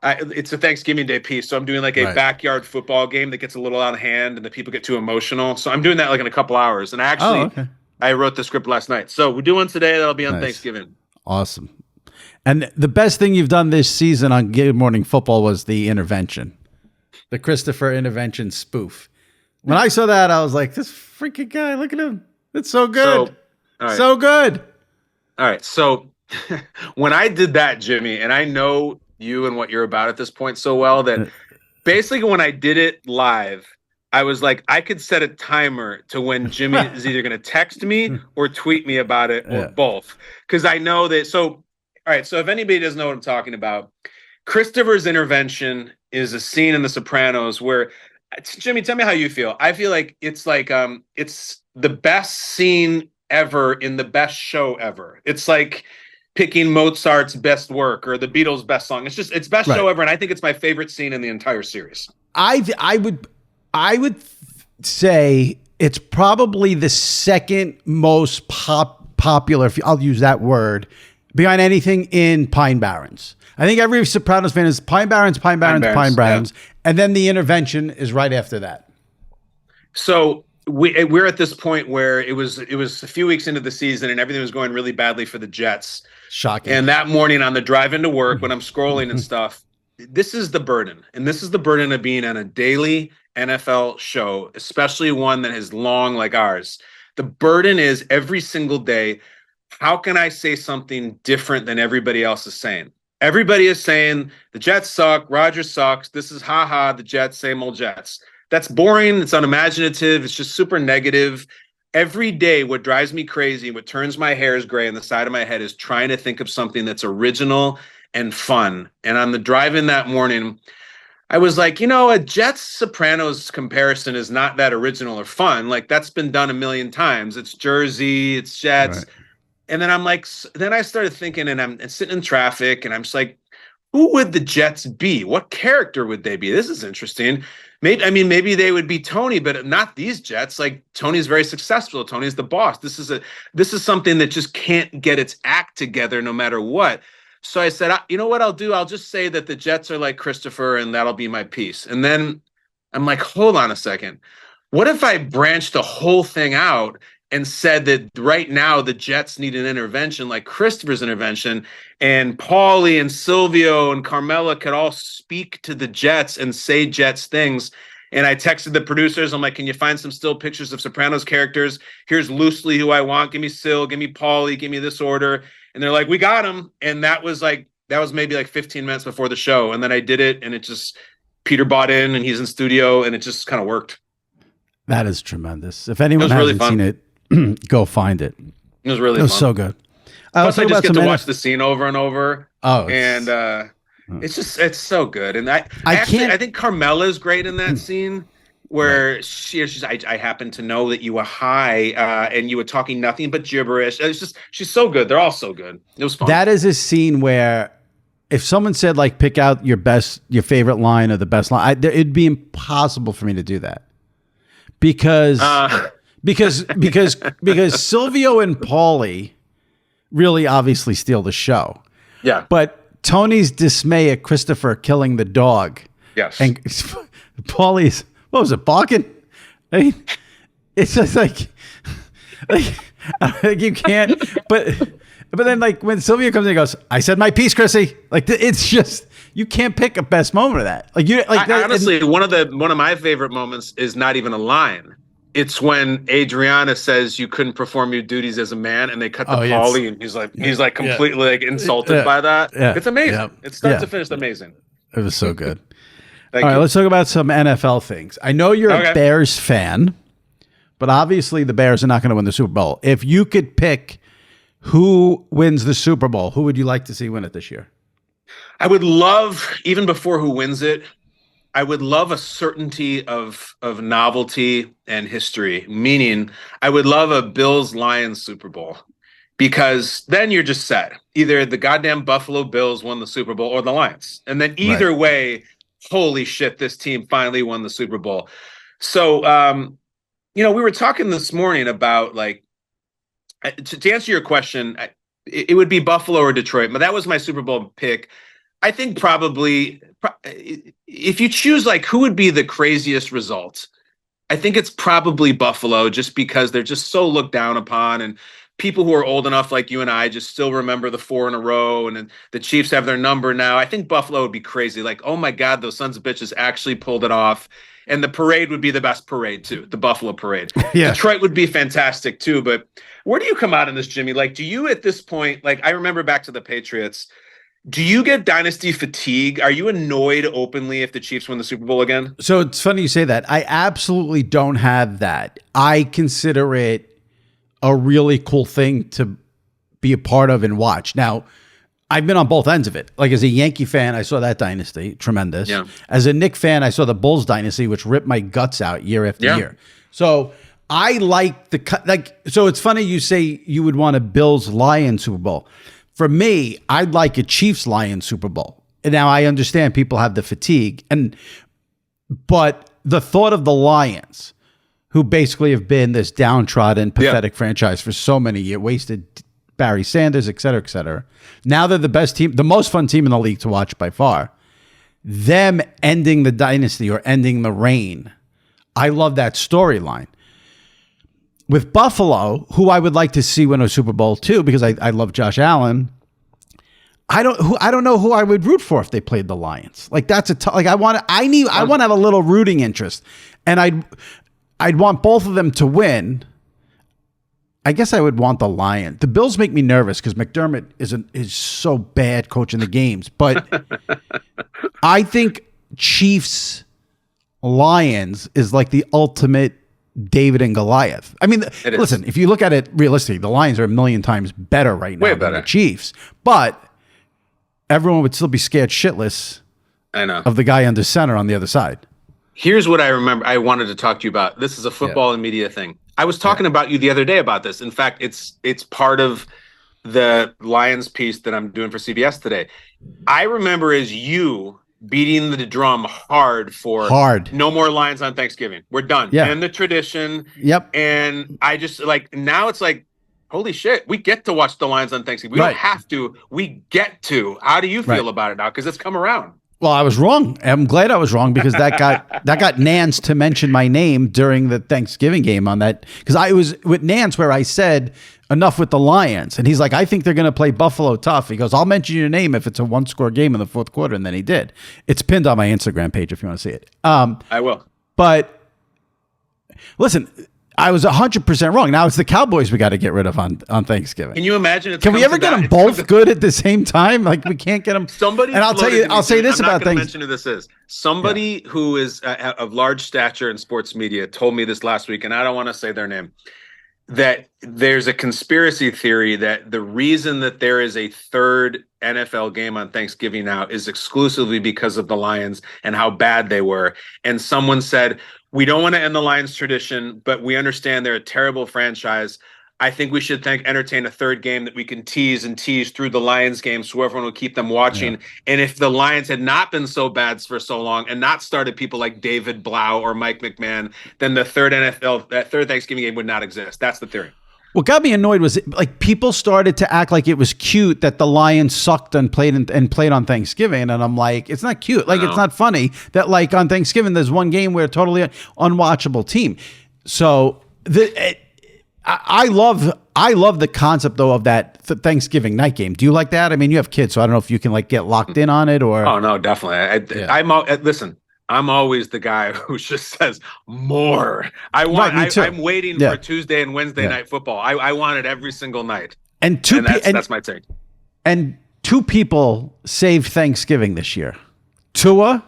it's a Thanksgiving Day piece. So I'm doing like a backyard football game that gets a little out of hand and the people get too emotional. So I'm doing that like in a couple hours. And actually, I wrote the script last night. So we're doing today. That'll be on Thanksgiving. Awesome. And the best thing you've done this season on Good Morning Football was the intervention, the Christopher intervention spoof. When I saw that, I was like, this freaking guy, look at him. It's so good. So good. All right. So when I did that, Jimmy, and I know you and what you're about at this point so well that basically when I did it live, I was like, I could set a timer to when Jimmy is either going to text me or tweet me about it or both. Because I know that. So, all right. So if anybody doesn't know what I'm talking about, Christopher's intervention is a scene in The Sopranos where, Jimmy, tell me how you feel. I feel like it's the best scene ever in the best show ever. It's like picking Mozart's best work or the Beatles' best song. It's best show ever, and I think it's my favorite scene in the entire series. I would say it's probably the second most popular, I'll use that word, behind anything in Pine Barrens. I think every Sopranos fan is Pine Barrens, and then the intervention is right after that. So we're at this point where it was a few weeks into the season and everything was going really badly for the Jets. Shocking. And that morning on the drive into work, when I'm scrolling and stuff, this is the burden. And this is the burden of being on a daily NFL show, especially one that is long like ours. The burden is every single day, how can I say something different than everybody else is saying? Everybody is saying the Jets suck, Rodgers sucks. This is the Jets, same old Jets. That's boring. It's unimaginative. It's just super negative. Every day, what drives me crazy, what turns my hairs gray on the side of my head is trying to think of something that's original and fun. And on the drive-in that morning, I was like, a Jets Sopranos comparison is not that original or fun. Like that's been done a million times. It's Jersey, it's Jets. Right. And then I'm like, then I started thinking, and I'm sitting in traffic, and I'm just like, who would the Jets be? What character would they be? This is interesting. Maybe they would be Tony, but not these Jets. Like Tony's very successful. Tony's the boss. This is something that just can't get its act together no matter what. So I said, you know what I'll do? I'll just say that the Jets are like Christopher, and that'll be my piece. And then I'm like, hold on a second. What if I branched the whole thing out and said that right now the Jets need an intervention like Christopher's intervention, and Paulie and Silvio and Carmela could all speak to the Jets and say Jets things. And I texted the producers. I'm like, can you find some still pictures of Sopranos characters? Here's loosely who I want. Give me Sil, give me Paulie, give me this order. And they're like, we got him. And that was like that was maybe like 15 minutes before the show. And then I did it, and it just, Peter bought in, and he's in studio, and it just kind of worked. That is tremendous. If anyone hasn't seen it, go find it. It was really fun. It was so good. Plus, I just get to watch the scene over and over. Oh, and it's so good. And I think Carmela's great in that scene where she's I happen to know that you were high and you were talking nothing but gibberish. It's just, she's so good. They're all so good. It was fun. That is a scene where if someone said like pick out your favorite line or the best line, it'd be impossible for me to do that because Silvio and Paulie really obviously steal the show. Yeah. But Tony's dismay at Christopher killing the dog. Yes. And Paulie's, what was it, barking? I mean, it's just like you can't, but then like when Silvio comes in and goes, I said my piece, Chrissy. Like it's just, you can't pick a best moment of that. Like honestly, one of my favorite moments is not even a line. It's when Adriana says you couldn't perform your duties as a man, and they cut to Paulie, and he's like completely like insulted by that. Yeah. It's amazing. Yeah. It's start to finish amazing. It was so good. All right, let's talk about some NFL things. I know you're a Bears fan, but obviously the Bears are not going to win the Super Bowl. If you could pick who wins the Super Bowl, who would you like to see win it this year? I would love, even before who wins it, I would love a certainty of novelty and history, meaning I would love a Bills-Lions Super Bowl, because then you're just set. Either the goddamn Buffalo Bills won the Super Bowl or the Lions. And then either way, holy shit, this team finally won the Super Bowl. So, we were talking this morning about, like, to answer your question, it would be Buffalo or Detroit, but that was my Super Bowl pick. I think probably if you choose like who would be the craziest result, I think it's probably Buffalo, just because they're just so looked down upon, and people who are old enough like you and I just still remember the 4 in a row, and then the Chiefs have their number now. I think Buffalo would be crazy. Like, oh my God, those sons of bitches actually pulled it off. And the parade would be the best parade too, the Buffalo parade. Yeah. Detroit would be fantastic too. But where do you come out in this, Jimmy? Like, do you at this point, like I remember back to the Patriots, do you get dynasty fatigue? Are you annoyed openly if the Chiefs win the Super Bowl again? So it's funny you say that. I absolutely don't have that. I consider it a really cool thing to be a part of and watch. Now, I've been on both ends of it. Like as a Yankee fan, I saw that dynasty, tremendous. Yeah. As a Knicks fan, I saw the Bulls dynasty, which ripped my guts out year after year. So I like so it's funny you say you would want a Bills-Lions Super Bowl. For me, I'd like a Chiefs-Lions Super Bowl. And now I understand people have the fatigue, but the thought of the Lions, who basically have been this downtrodden, pathetic franchise for so many years, wasted Barry Sanders, et cetera, now they're the best team, the most fun team in the league to watch by far. Them ending the dynasty or ending the reign, I love that storyline. With Buffalo, who I would like to see win a Super Bowl too, because I love Josh Allen. I don't know who I would root for if they played the Lions. Like that's I want to have a little rooting interest, and I'd want both of them to win. I guess I would want the Lions. The Bills make me nervous because McDermott is so bad coaching the games, but I think Chiefs Lions is like the ultimate David and Goliath. I mean, listen, if you look at it realistically, the Lions are a million times better right now than the Chiefs, but everyone would still be scared shitless of the guy under center on the other side. Here's what I remember I wanted to talk to you about. This is a football and media thing. I was talking about you the other day about this. In fact, it's part of the Lions piece that I'm doing for CBS today. I remember as you beating the drum hard no more Lions on Thanksgiving. We're done. Yeah. And the tradition. Yep. And I just like, now it's like, holy shit, we get to watch the Lions on Thanksgiving. We don't have to. We get to. How do you feel about it now? Because it's come around. Well, I was wrong. I'm glad I was wrong because that got Nance to mention my name during the Thanksgiving game on that. Because I was with Nance where I said enough with the Lions. And he's like, I think they're going to play Buffalo tough. He goes, I'll mention your name if it's a 1-score game in the fourth quarter. And then he did. It's pinned on my Instagram page if you want to see it. I will. But listen, I was 100% wrong. Now it's the Cowboys we got to get rid of on Thanksgiving. Can you imagine? Can we ever get them both good at the same time? Like we can't get them. Somebody, and I'll tell you, I'll say this about things. Mention who this is. Somebody who is of large stature in sports media told me this last week, and I don't want to say their name. That there's a conspiracy theory that the reason that there is a third NFL game on Thanksgiving now is exclusively because of the Lions and how bad they were. And someone said, we don't want to end the Lions tradition, but we understand they're a terrible franchise. I think we should entertain a third game that we can tease through the Lions game so everyone will keep them watching. Yeah. And if the Lions had not been so bad for so long and not started people like David Blau or Mike McMahon, then the third Thanksgiving game would not exist. That's the theory. What got me annoyed was like people started to act like it was cute that the Lions sucked and played on Thanksgiving. And I'm like, it's not cute. Like, it's not funny that like on Thanksgiving, there's one game where a totally unwatchable team. So I love the concept though of that Thanksgiving night game. Do you like that? I mean, you have kids, so I don't know if you can like get locked in on it or. Oh no, definitely. Listen. I'm always the guy who just says more. I'm waiting for Tuesday and Wednesday night football. I want it every single night. And that's my take. And two people saved Thanksgiving this year: Tua,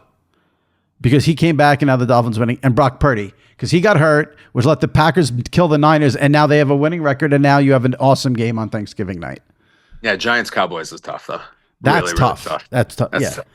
because he came back and now the Dolphins winning, and Brock Purdy, because he got hurt, was let the Packers kill the Niners, and now they have a winning record, and now you have an awesome game on Thanksgiving night. Yeah, Giants Cowboys is tough though. That's really, tough. Really tough. That's tough. That's tough.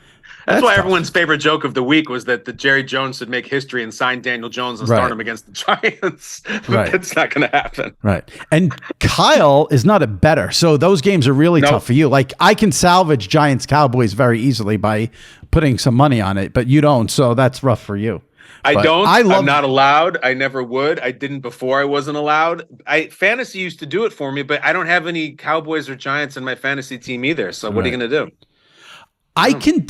That's why everyone's favorite joke of the week was that the Jerry Jones would make history and sign Daniel Jones and start him against the Giants. But that's not going to happen. Right. And Kyle is not a bettor. So those games are really tough for you. Like I can salvage Giants Cowboys very easily by putting some money on it, but you don't. So that's rough for you. I'm not allowed. I never would. I didn't before I wasn't allowed. Fantasy used to do it for me, but I don't have any Cowboys or Giants in my fantasy team either. So what are you going to do? I can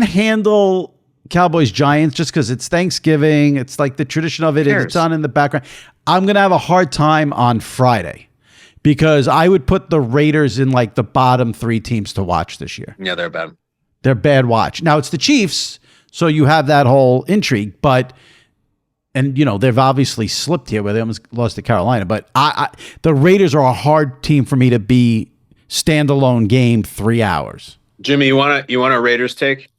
handle Cowboys Giants just because it's Thanksgiving. It's like the tradition of it. It's on in the background. I'm going to have a hard time on Friday because I would put the Raiders in like the bottom 3 teams to watch this year. Yeah, they're bad. They're bad watch. Now it's the Chiefs, so you have that whole intrigue, and you know, they've obviously slipped here where they almost lost to Carolina, but the Raiders are a hard team for me to be standalone game 3 hours. Jimmy, you want a Raiders take?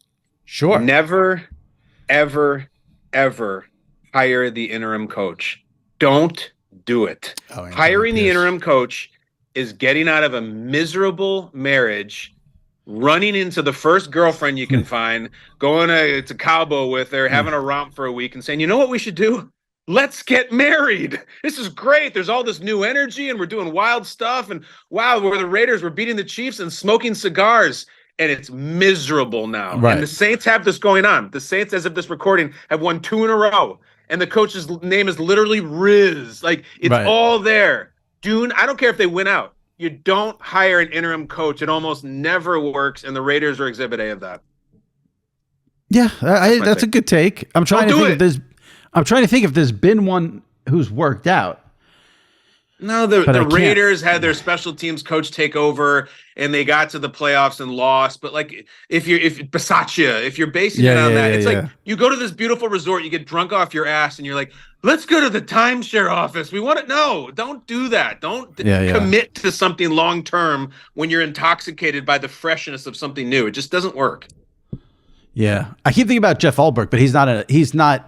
Sure. Never, ever, ever hire the interim coach. Don't do it. Hiring the interim coach is getting out of a miserable marriage, running into the first girlfriend you can find, going to Cabo with her, having a romp for a week, and saying, you know what we should do? Let's get married. This is great. There's all this new energy and we're doing wild stuff. And wow, we're the Raiders. We're beating the Chiefs and smoking cigars. And it's miserable now. Right. And the Saints have this going on. The Saints, as of this recording, have won 2 in a row. And the coach's name is literally Riz. Like, it's all there. Dude, I don't care if they win out. You don't hire an interim coach. It almost never works. And the Raiders are exhibit A of that. Yeah, that's a good take. I'm trying to think if there's been one who's worked out. No, the Raiders had their special teams coach take over and they got to the playoffs and lost. But like if Bisaccia, if you're basing it on that, it's like you go to this beautiful resort, you get drunk off your ass and you're like, let's go to the timeshare office. We want it. No, don't do that. Don't commit to something long term when you're intoxicated by the freshness of something new. It just doesn't work. Yeah, I keep thinking about Jeff Ulbrich, but he's not.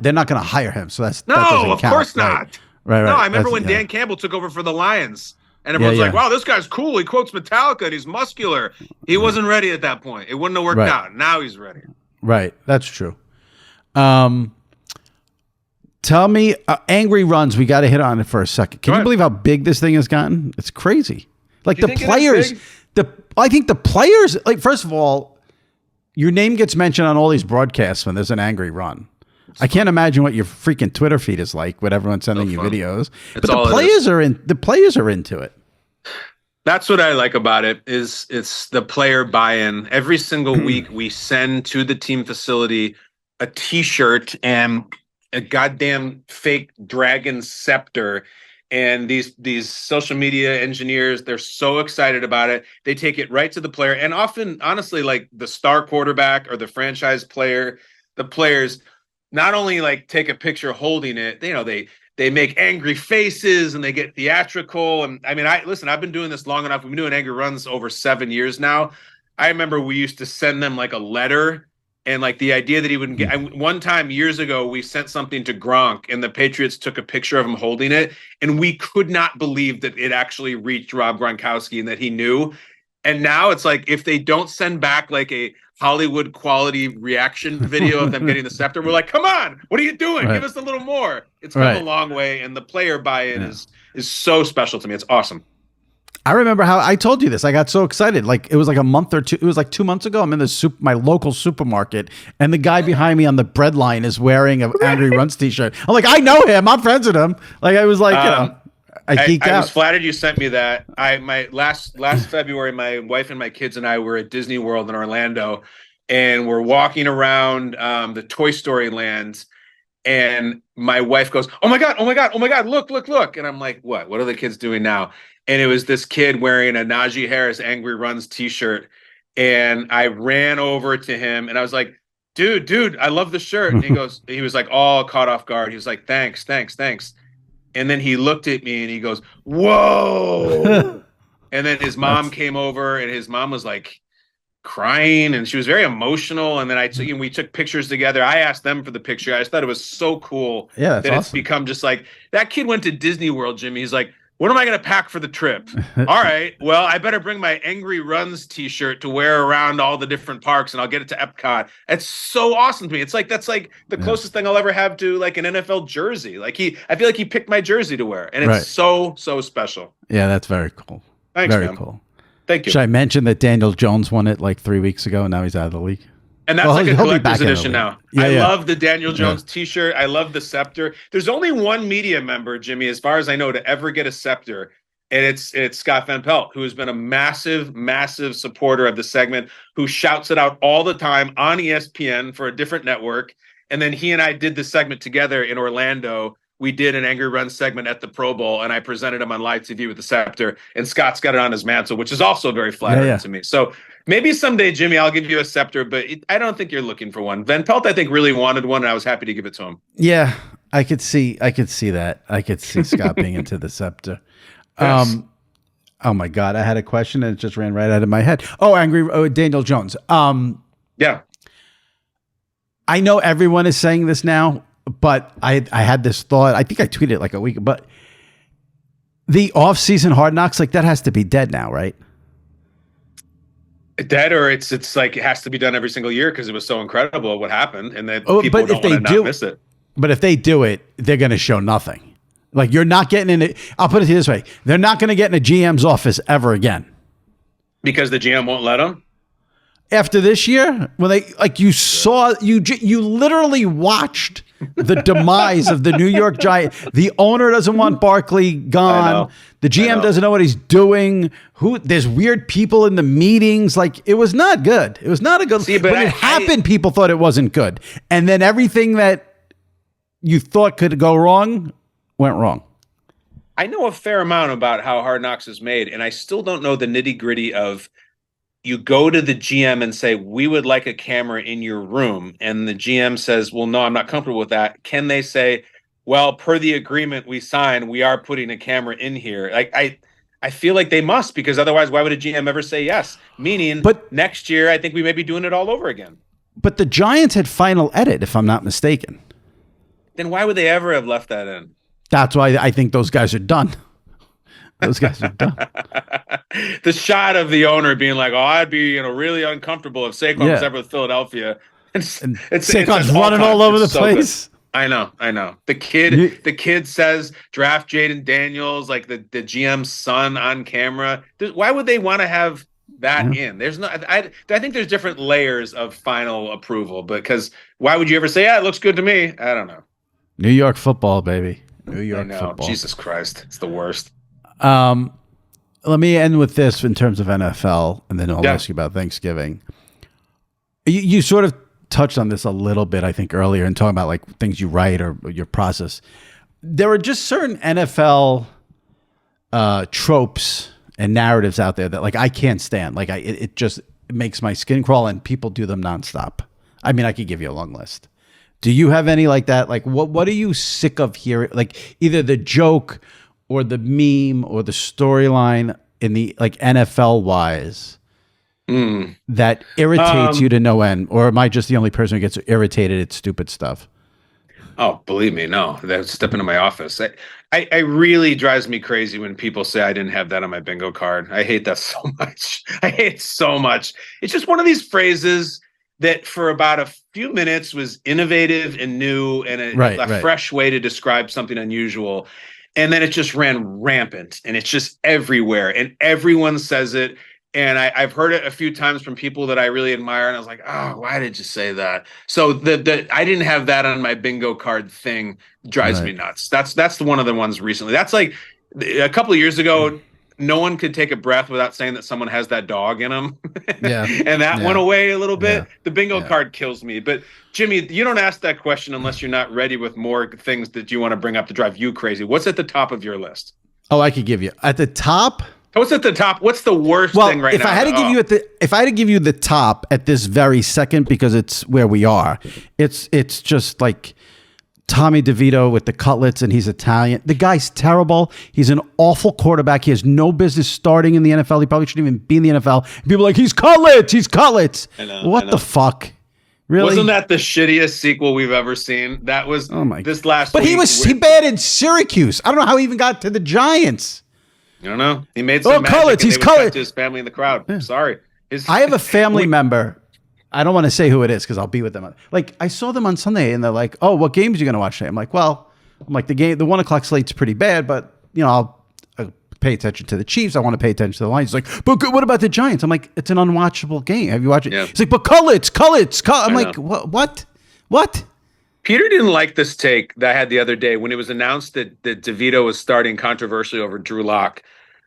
They're not going to hire him, so that of course not. Right. No, I remember when Dan Campbell took over for the Lions, and everyone's like, "Wow, this guy's cool. He quotes Metallica and he's muscular." He wasn't ready at that point. It wouldn't have worked out. Now he's ready. Right, that's true. Tell me, angry runs. We got to hit on it for a second. Can you believe how big this thing has gotten? It's crazy. Like the players, I think the players. Like first of all. Your name gets mentioned on all these broadcasts when there's an angry run. I can't imagine what your freaking Twitter feed is like with everyone sending you videos. But the players are into it. That's what I like about it is it's the player buy-in. Every single week we send to the team facility a T-shirt and a goddamn fake dragon scepter. And these social media engineers, they're so excited about it. They take it right to the player. And often, honestly, like the star quarterback or the franchise player, the players not only like take a picture holding it, they they make angry faces and they get theatrical. And I mean, I've been doing this long enough. We've been doing Angry Runs over 7 years now. I remember we used to send them like a letter, and like the idea that he wouldn't get. One time years ago, we sent something to Gronk, and the Patriots took a picture of him holding it, and we could not believe that it actually reached Rob Gronkowski and that he knew. And now it's like, if they don't send back like a Hollywood quality reaction video of them getting the scepter, we're like, come on, what are you doing? Give us a little more. It's come a long way, and the player buy-in is so special to me. It's awesome. I remember how I told you this. I got so excited. Like, it was like a month or two. It was like 2 months ago. I'm in my local supermarket, and the guy behind me on the bread line is wearing an Angry Runs t-shirt. I'm like, I know him. I'm friends with him. Like, I was like, I geeked out. I was flattered you sent me that. My last February, my wife and my kids and I were at Disney World in Orlando, and we're walking around the Toy Story lands. And my wife goes, oh my God, look. And I'm like, what are the kids doing now? And it was this kid wearing a Najee Harris Angry Runs t-shirt. And I ran over to him and I was like, dude, I love the shirt. And he was like all caught off guard. He was like, thanks. And then he looked at me and he goes, whoa. And then his mom came over, and his mom was like crying, and she was very emotional. And then we took pictures together. I asked them for the picture. I just thought it was so cool that awesome. It's become just like, that kid went to Disney World, Jimmy. He's like, what am I going to pack for the trip? All right, well, I better bring my Angry Runs t-shirt to wear around all the different parks, and I'll get it to Epcot. It's so awesome to me. It's like, that's like the closest thing I'll ever have to like an NFL jersey. Like I feel like he picked my jersey to wear, and it's so special. Yeah, that's very cool. Thanks, very man. Cool. Thank you. Should I mention that Daniel Jones won it like 3 weeks ago, and now he's out of the league? And that's like a collector's edition now. I love the Daniel Jones t-shirt. I love the scepter. There's only one media member, Jimmy, as far as I know, to ever get a scepter. And it's Scott Van Pelt, who has been a massive supporter of the segment, who shouts it out all the time on ESPN for a different network. And then he and I did the segment together in Orlando. We did an Angry Run segment at the Pro Bowl, and I presented him on live TV with the scepter. And Scott's got it on his mantle, which is also very flattering to me. So maybe someday, Jimmy, I'll give you a scepter, but I don't think you're looking for one. Van Pelt, I think, really wanted one, and I was happy to give it to him. Yeah, I could see that. I could see Scott being into the scepter. Yes. Oh my God, I had a question and it just ran right out of my head. Daniel Jones. Yeah. I know everyone is saying this now, but I had this thought. I think I tweeted it like a week, but the off-season Hard Knocks, like, that has to be dead now, right? Dead, or it's like it has to be done every single year because it was so incredible what happened, and that people don't want to not miss it. But if they do it, they're going to show nothing. Like, you're not getting in it. I'll put it this way. They're not going to get in a GM's office ever again. Because the GM won't let them? After this year, when they, like, you literally watched the demise of the New York Giants. The owner doesn't want Barkley gone. The GM doesn't know what he's doing. There's weird people in the meetings. Like, it was not good. It was not a good. But it happened. People thought it wasn't good. And then everything that you thought could go wrong went wrong. I know a fair amount about how Hard Knocks is made, and I still don't know the nitty-gritty of, you go to the GM and say, we would like a camera in your room, and the GM says, well, no, I'm not comfortable with that. Can they say, well, per the agreement we signed, we are putting a camera in here? Like, I feel like they must, because otherwise why would a GM ever say yes? Meaning, next year I think we may be doing it all over again. But the Giants had final edit, if I'm not mistaken. Then why would they ever have left that in? That's why I think those guys are done. Those guys are done. The shot of the owner being like, "Oh, I'd be really uncomfortable if Saquon was ever with Philadelphia." Saquon's running all over the place. Good. I know. The kid says draft Jaden Daniels, like the GM's son on camera. Why would they want to have that in? There's no. I think there's different layers of final approval, because why would you ever say, "Yeah, it looks good to me"? I don't know. New York football, baby. New York football. Jesus Christ, it's the worst. Let me end with this in terms of NFL, and then I'll ask you about Thanksgiving. You sort of touched on this a little bit, I think, earlier, in talking about like things you write or your process. There are just certain NFL tropes and narratives out there that, like, I can't stand. Like, it just makes my skin crawl, and people do them nonstop. I mean, I could give you a long list. Do you have any like that? Like, what are you sick of hearing? Like, either the joke or the meme or the storyline in the like NFL wise that irritates you to no end? Or am I just the only person who gets irritated at stupid stuff? Oh, believe me, no. That's step into my office. I really drives me crazy when people say I didn't have that on my bingo card. I hate that so much. I hate it so much. It's just one of these phrases that for about a few minutes was innovative and new and a fresh way to describe something unusual. And then it just ran rampant and it's just everywhere and everyone says it. And I've heard it a few times from people that I really admire. And I was like, oh, why did you say that? So the I didn't have that on my bingo card thing drives me nuts. That's one of the ones recently. That's like a couple of years ago, no one could take a breath without saying that someone has that dog in them. Yeah. And that went away a little bit. Yeah. The bingo card kills me. But Jimmy, you don't ask that question unless you're not ready with more things that you want to bring up to drive you crazy. What's at the top of your list? Oh, I could give you at the top. What's at the top? What's the worst thing right now? If I had to give you the top at this very second, because it's where we are, it's just like Tommy DeVito with the cutlets, and he's Italian. The guy's terrible. He's an awful quarterback. He has no business starting in the NFL. He probably shouldn't even be in the NFL. And people are like, he's cutlets. He's cutlets. What the fuck? Really? Wasn't that the shittiest sequel we've ever seen? That was this last week. But he bad in Syracuse. I don't know how he even got to the Giants. I don't know. He made some magic. He's colored. His family in the crowd. Yeah. Sorry. I have a family member. I don't want to say who it is because I'll be with them. Like, I saw them on Sunday and they're like, "Oh, what games are you going to watch today?" I'm like, the 1 o'clock slate's pretty bad, but I'll pay attention to the Chiefs. I want to pay attention to the Lions. He's like, but what about the Giants? I'm like, it's an unwatchable game. Have you watched it? Yeah. He's like, but cullets. I'm like, what? Peter didn't like this take that I had the other day when it was announced that DeVito was starting controversially over Drew Lock.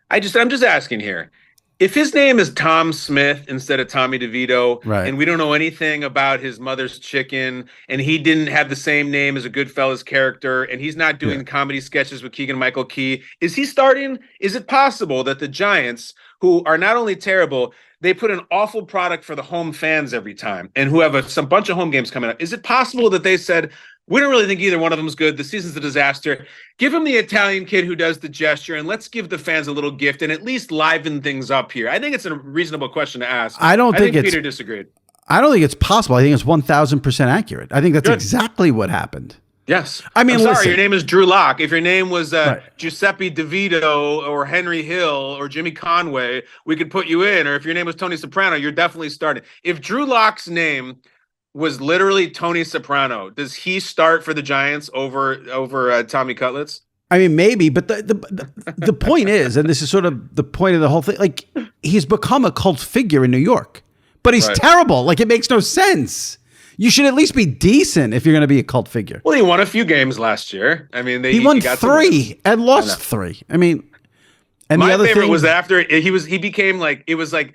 I'm just asking here. If his name is Tom Smith instead of Tommy DeVito, and we don't know anything about his mother's chicken, and he didn't have the same name as a Goodfellas character, and he's not doing comedy sketches with Keegan-Michael Key, is he starting? Is it possible that the Giants, who are not only terrible, they put an awful product for the home fans every time, and who have some bunch of home games coming up, is it possible that they said, we don't really think either one of them is good. The season's a disaster. Give him the Italian kid who does the gesture, and let's give the fans a little gift and at least liven things up here. I think it's a reasonable question to ask. I think Peter disagreed. I don't think it's possible. I think it's 1,000% accurate. I think that's exactly what happened. Yes. I mean, listen, your name is Drew Lock. If your name was Giuseppe DeVito or Henry Hill or Jimmy Conway, we could put you in. Or if your name was Tony Soprano, you're definitely starting. If Drew Lock's name was literally Tony Soprano, does he start for the Giants over Tommy Cutlets? I mean, maybe, but the point is, and this is sort of the point of the whole thing, like, he's become a cult figure in New York, but he's terrible. Like, it makes no sense. You should at least be decent if you're going to be a cult figure. Well, he won a few games last year. I mean, he won 3 and lost 3. I mean, and my the other favorite thing was after he became like, it was like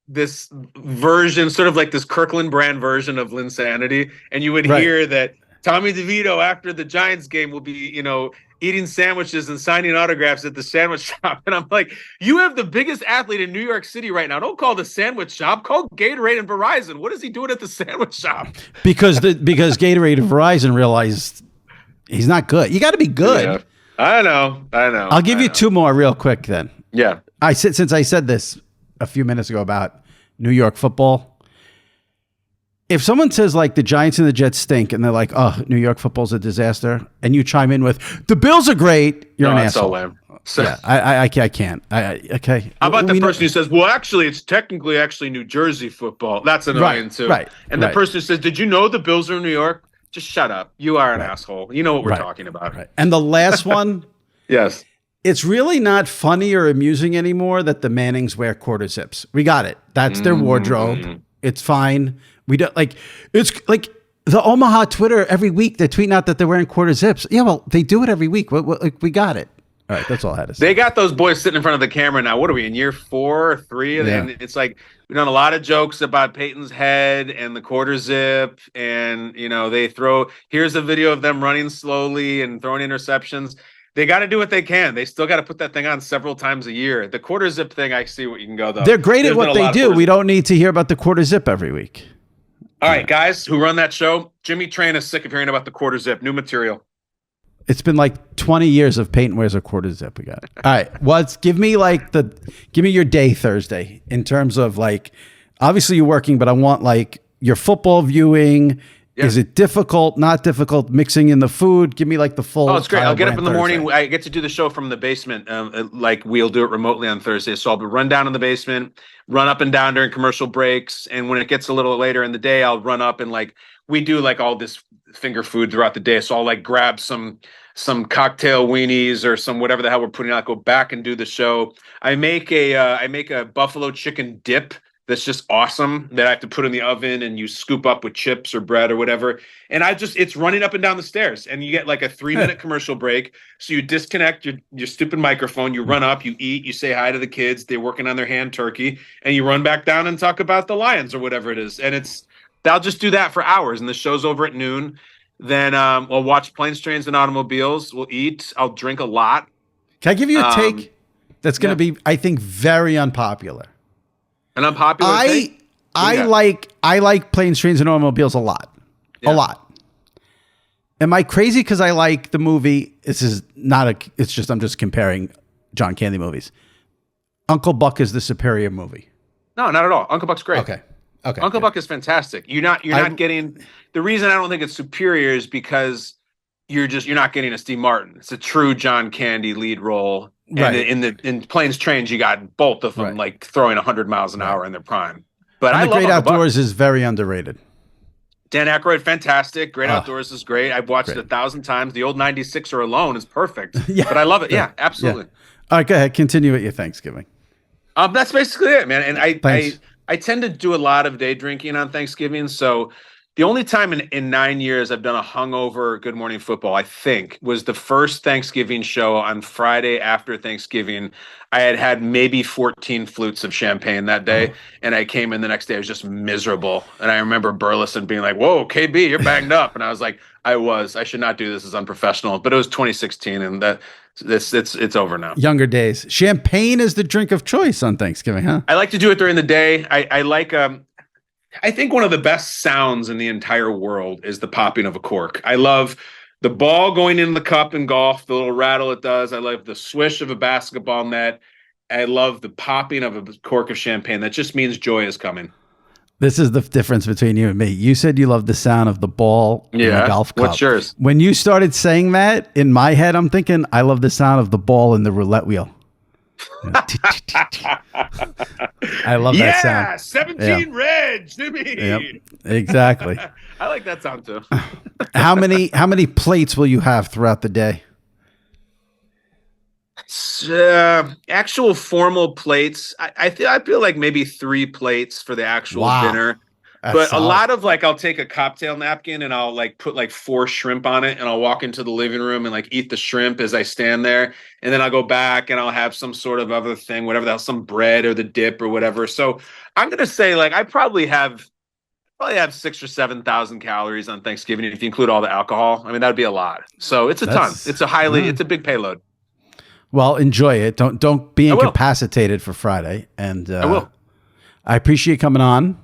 this version, sort of like this Kirkland brand version of Linsanity, and you would hear that Tommy DeVito after the Giants game will be, eating sandwiches and signing autographs at the sandwich shop. And I'm like, you have the biggest athlete in New York City right now. Don't call the sandwich shop. Call Gatorade and Verizon. What is he doing at the sandwich shop? Because Gatorade and Verizon realized he's not good. You got to be good. Yeah. I know. I'll give you 2 more real quick then. Yeah. Since I said this a few minutes ago about New York football. If someone says like the Giants and the Jets stink and they're like, oh, New York football's a disaster, and you chime in with the Bills are great, you're an asshole. So yeah, I can't. Okay. How about the person who says, well, actually, it's technically New Jersey football? That's annoying too. Right. And the person who says, did you know the Bills are in New York? Just shut up. You are an asshole. You know what we're talking about. Right. And the last one. Yes. It's really not funny or amusing anymore that the Mannings wear quarter zips. We got it. That's their wardrobe. It's fine. We don't it's like the Omaha Twitter every week. They're tweeting out that they're wearing quarter zips. Yeah, well, they do it every week. We got it. All right, that's all I had to say. They got those boys sitting in front of the camera now. What are we in year 4 or 3? And it's like we've done a lot of jokes about Peyton's head and the quarter zip, and they throw. Here's a video of them running slowly and throwing interceptions. They got to do what they can. They still got to put that thing on several times a year. The quarter zip thing, I see what you can go though. They're great at what they do. We don't need to hear about the quarter zip every week. All right, guys who run that show, Jimmy Traina is sick of hearing about the quarter zip. New material. It's been like 20 years of Peyton wears a quarter zip. We got. All right. Give me your day Thursday in terms of like, obviously you're working, but I want like your football viewing. Yeah. Is it difficult, not difficult, mixing in the food? Give me like the full. Oh, it's great. I'll get up in the Thursday. morning. I get to do the show from the basement. Like we'll do it remotely on Thursday. So I'll run down in the basement, run up and down during commercial breaks. And when it gets a little later in the day, I'll run up and like, we do like all this finger food throughout the day. So I'll like grab some cocktail weenies or some whatever the hell we're putting out, go back and do the show. I make a buffalo chicken dip that's just awesome that I have to put in the oven and you scoop up with chips or bread or whatever. And it's running up and down the stairs and you get like a 3-minute commercial break. So you disconnect your stupid microphone, you run up, you eat, you say hi to the kids, they're working on their hand turkey, and you run back down and talk about the Lions or whatever it is. And I'll just do that for hours. And the show's over at noon. Then we'll watch Planes, Trains, and Automobiles. We'll eat. I'll drink a lot. Can I give you a take that's going to be, I think, very unpopular? An unpopular take? I like Planes, Trains, and Automobiles a lot. Yeah. A lot. Am I crazy because I like the movie? It's just I'm just comparing John Candy movies. Uncle Buck is the superior movie. No, not at all. Uncle Buck's great. Okay. Uncle Buck is fantastic. You're not getting the reason I don't think it's superior is because you're not getting a Steve Martin. It's a true John Candy lead role. Right. And in Planes, Trains, you got both of them like throwing 100 miles an hour in their prime. But The Great Outdoors is very underrated. Dan Aykroyd, fantastic. Great Outdoors is great. I've watched it 1,000 times. The old 96er alone is perfect. But I love it. Yeah, absolutely. Yeah. All right, go ahead. Continue with your Thanksgiving. That's basically it, man. And I tend to do a lot of day drinking on Thanksgiving. So the only time in 9 years I've done a hungover Good Morning Football, I think, was the first Thanksgiving show on Friday after Thanksgiving. I had maybe 14 flutes of champagne that day, and I came in the next day. I was just miserable. And I remember Burleson being like, "Whoa, KB, you're banged up." And I was like, I should not do this. It's unprofessional. But it was 2016, and it's over now. Younger days. Champagne is the drink of choice on Thanksgiving, huh? I like to do it during the day. I think one of the best sounds in the entire world is the popping of a cork. I love the ball going in the cup in golf, the little rattle it does. I love the swish of a basketball net. I love the popping of a cork of champagne. That just means joy is coming. This is the difference between you and me. You said you love the sound of the ball in the golf cup. What's yours? When you started saying that, in my head, I'm thinking, I love the sound of the ball in the roulette wheel. I love that sound. Yeah, 17 red, Jimmy. Yep, exactly. I like that sound too. How many plates will you have throughout the day? Actual formal plates. I feel like maybe 3 plates for the actual dinner. But a lot of I'll take a cocktail napkin and I'll put 4 shrimp on it and I'll walk into the living room and eat the shrimp as I stand there. And then I'll go back and I'll have some sort of other thing, whatever the hell, some bread or the dip or whatever. So I'm going to say I probably have 6,000 or 7,000 calories on Thanksgiving if you include all the alcohol. I mean, that'd be a lot. So it's a ton. It's a big payload. Well, enjoy it. Don't be incapacitated for Friday. And I will. I appreciate you coming on.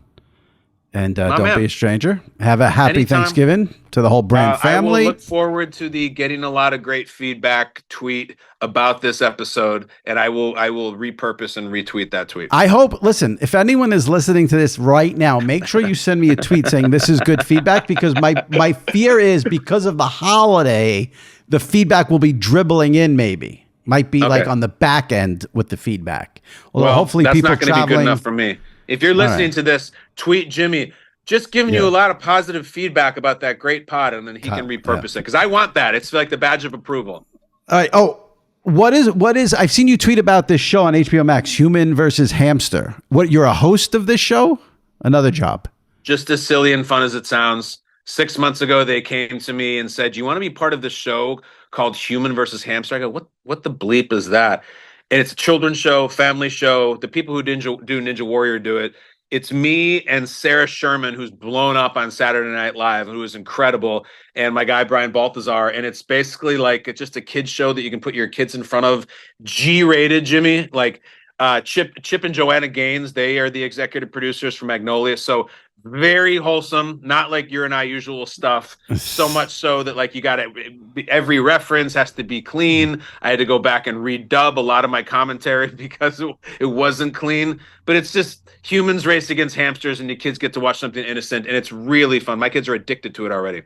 And don't be a stranger. Have a happy Thanksgiving to the whole Brandt family. I will look forward to getting a lot of great feedback tweet about this episode, and I will repurpose and retweet that tweet. I hope. Listen, if anyone is listening to this right now, make sure you send me a tweet saying this is good feedback, because my fear is because of the holiday, the feedback will be dribbling in. Maybe might be on the back end with the feedback. Although hopefully that's not going to be good enough for me. If you're listening to this, tweet Jimmy, just giving you a lot of positive feedback about that great pod, and then he can repurpose it, because I want that. It's like the badge of approval. All right. Oh, what is? I've seen you tweet about this show on HBO Max, Human versus Hamster. What? You're a host of this show? Another job? Just as silly and fun as it sounds. 6 months ago, they came to me and said, "Do you want to be part of this show called Human versus Hamster?" I go, "What the bleep is that?" And it's a children's show, family show. The people who do Ninja Warrior do it. It's me and Sarah Sherman, who's blown up on Saturday Night Live, who is incredible, and my guy Brian Balthazar. And it's basically it's just a kids show that you can put your kids in front of. G-rated, Jimmy. Chip and Joanna Gaines, they are the executive producers for Magnolia. So very wholesome, not like your and I usual stuff. So much so that like you got every reference has to be clean. I had to go back and redub a lot of my commentary because it wasn't clean. But it's just humans race against hamsters, and the kids get to watch something innocent, and it's really fun. My kids are addicted to it already.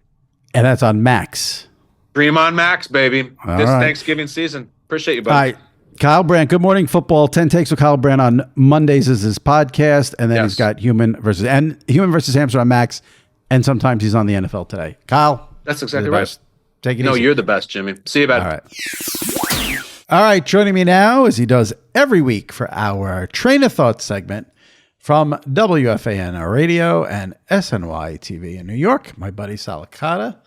And that's on Max. Dream on Max, baby. All this right. Thanksgiving season. Appreciate you, buddy. All right. Kyle Brandt, Good Morning Football. 10 Takes with Kyle Brandt on Mondays is his podcast, and then he's got Human versus Hamster on Max, and sometimes he's on the NFL Today. Kyle, that's exactly right. Take it easy. No, you're the best, Jimmy. See you, bud. All right. All right, joining me now, as he does every week for our Traina Thoughts segment from WFAN Radio and SNY TV in New York, my buddy Sal Licata.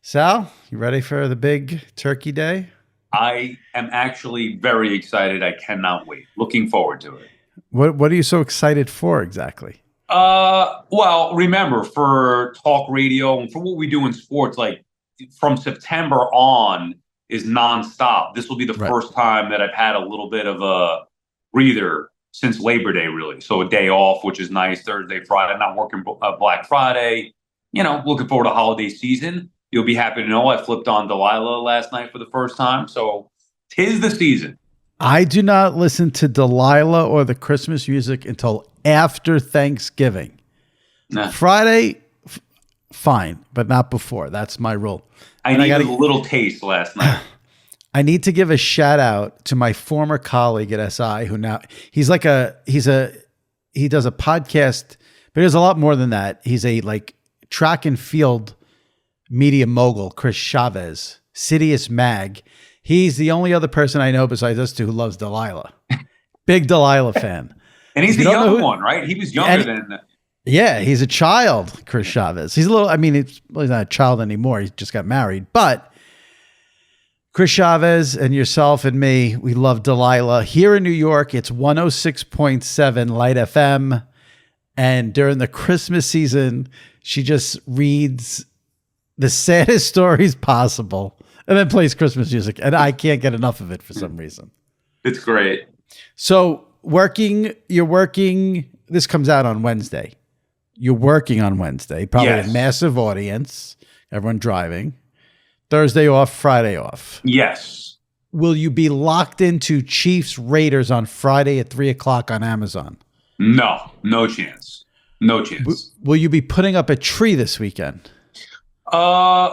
Sal, you ready for the big turkey day? I am actually very excited. I cannot wait. Looking forward to it. What are you so excited for exactly? Well, remember, for talk radio and for what we do in sports, like from September on is nonstop. This will be the first time that I've had a little bit of a breather since Labor Day, really. So a day off, which is nice. Thursday, Friday. I'm not working Black Friday. Looking forward to holiday season. You'll be happy to know I flipped on Delilah last night for the first time. So 'tis the season. I do not listen to Delilah or the Christmas music until after Thanksgiving. Nah. Friday, fine, but not before. That's my rule. I needed a little taste last night. I need to give a shout out to my former colleague at SI who now he does a podcast, but there's a lot more than that. He's a track and field media mogul, Chris Chavez, Sidious Mag. He's the only other person I know besides us two who loves Delilah. Big Delilah fan. And he's the young one, right? He was younger than... Yeah, he's a child, Chris Chavez. He's he's not a child anymore. He just got married. But Chris Chavez and yourself and me, we love Delilah. Here in New York, it's 106.7 Light FM. And during the Christmas season, she just reads the saddest stories possible and then plays Christmas music. And I can't get enough of it for some reason. It's great. So you're working, this comes out on Wednesday. You're working on Wednesday, probably a massive audience, everyone driving. Thursday off, Friday off. Yes. Will you be locked into Chiefs Raiders on Friday at 3:00 on Amazon? No chance. No chance. Will you be putting up a tree this weekend?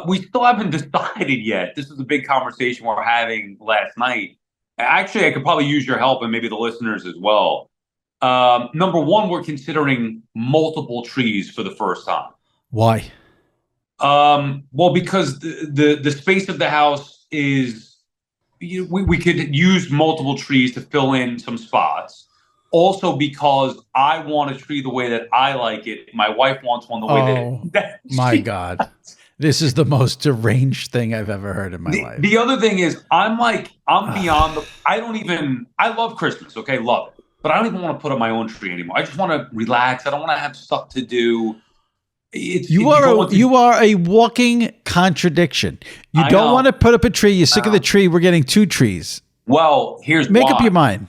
We still haven't decided yet. This is a big conversation we're having last night. Actually, I could probably use your help and maybe the listeners as well. Number one, we're considering multiple trees for the first time. Why? Well, because the space of the house is, we could use multiple trees to fill in some spots. Also, because I want a tree the way that I like it. My wife wants one the way that my God. This is the most deranged thing I've ever heard in my life. The other thing is, I'm beyond I love Christmas, okay? Love it. But I don't even want to put up my own tree anymore. I just want to relax. I don't want to have stuff to do. You are a walking contradiction. You don't want to put up a tree. You're sick of the tree. We're getting 2 trees. Well, Make up your mind.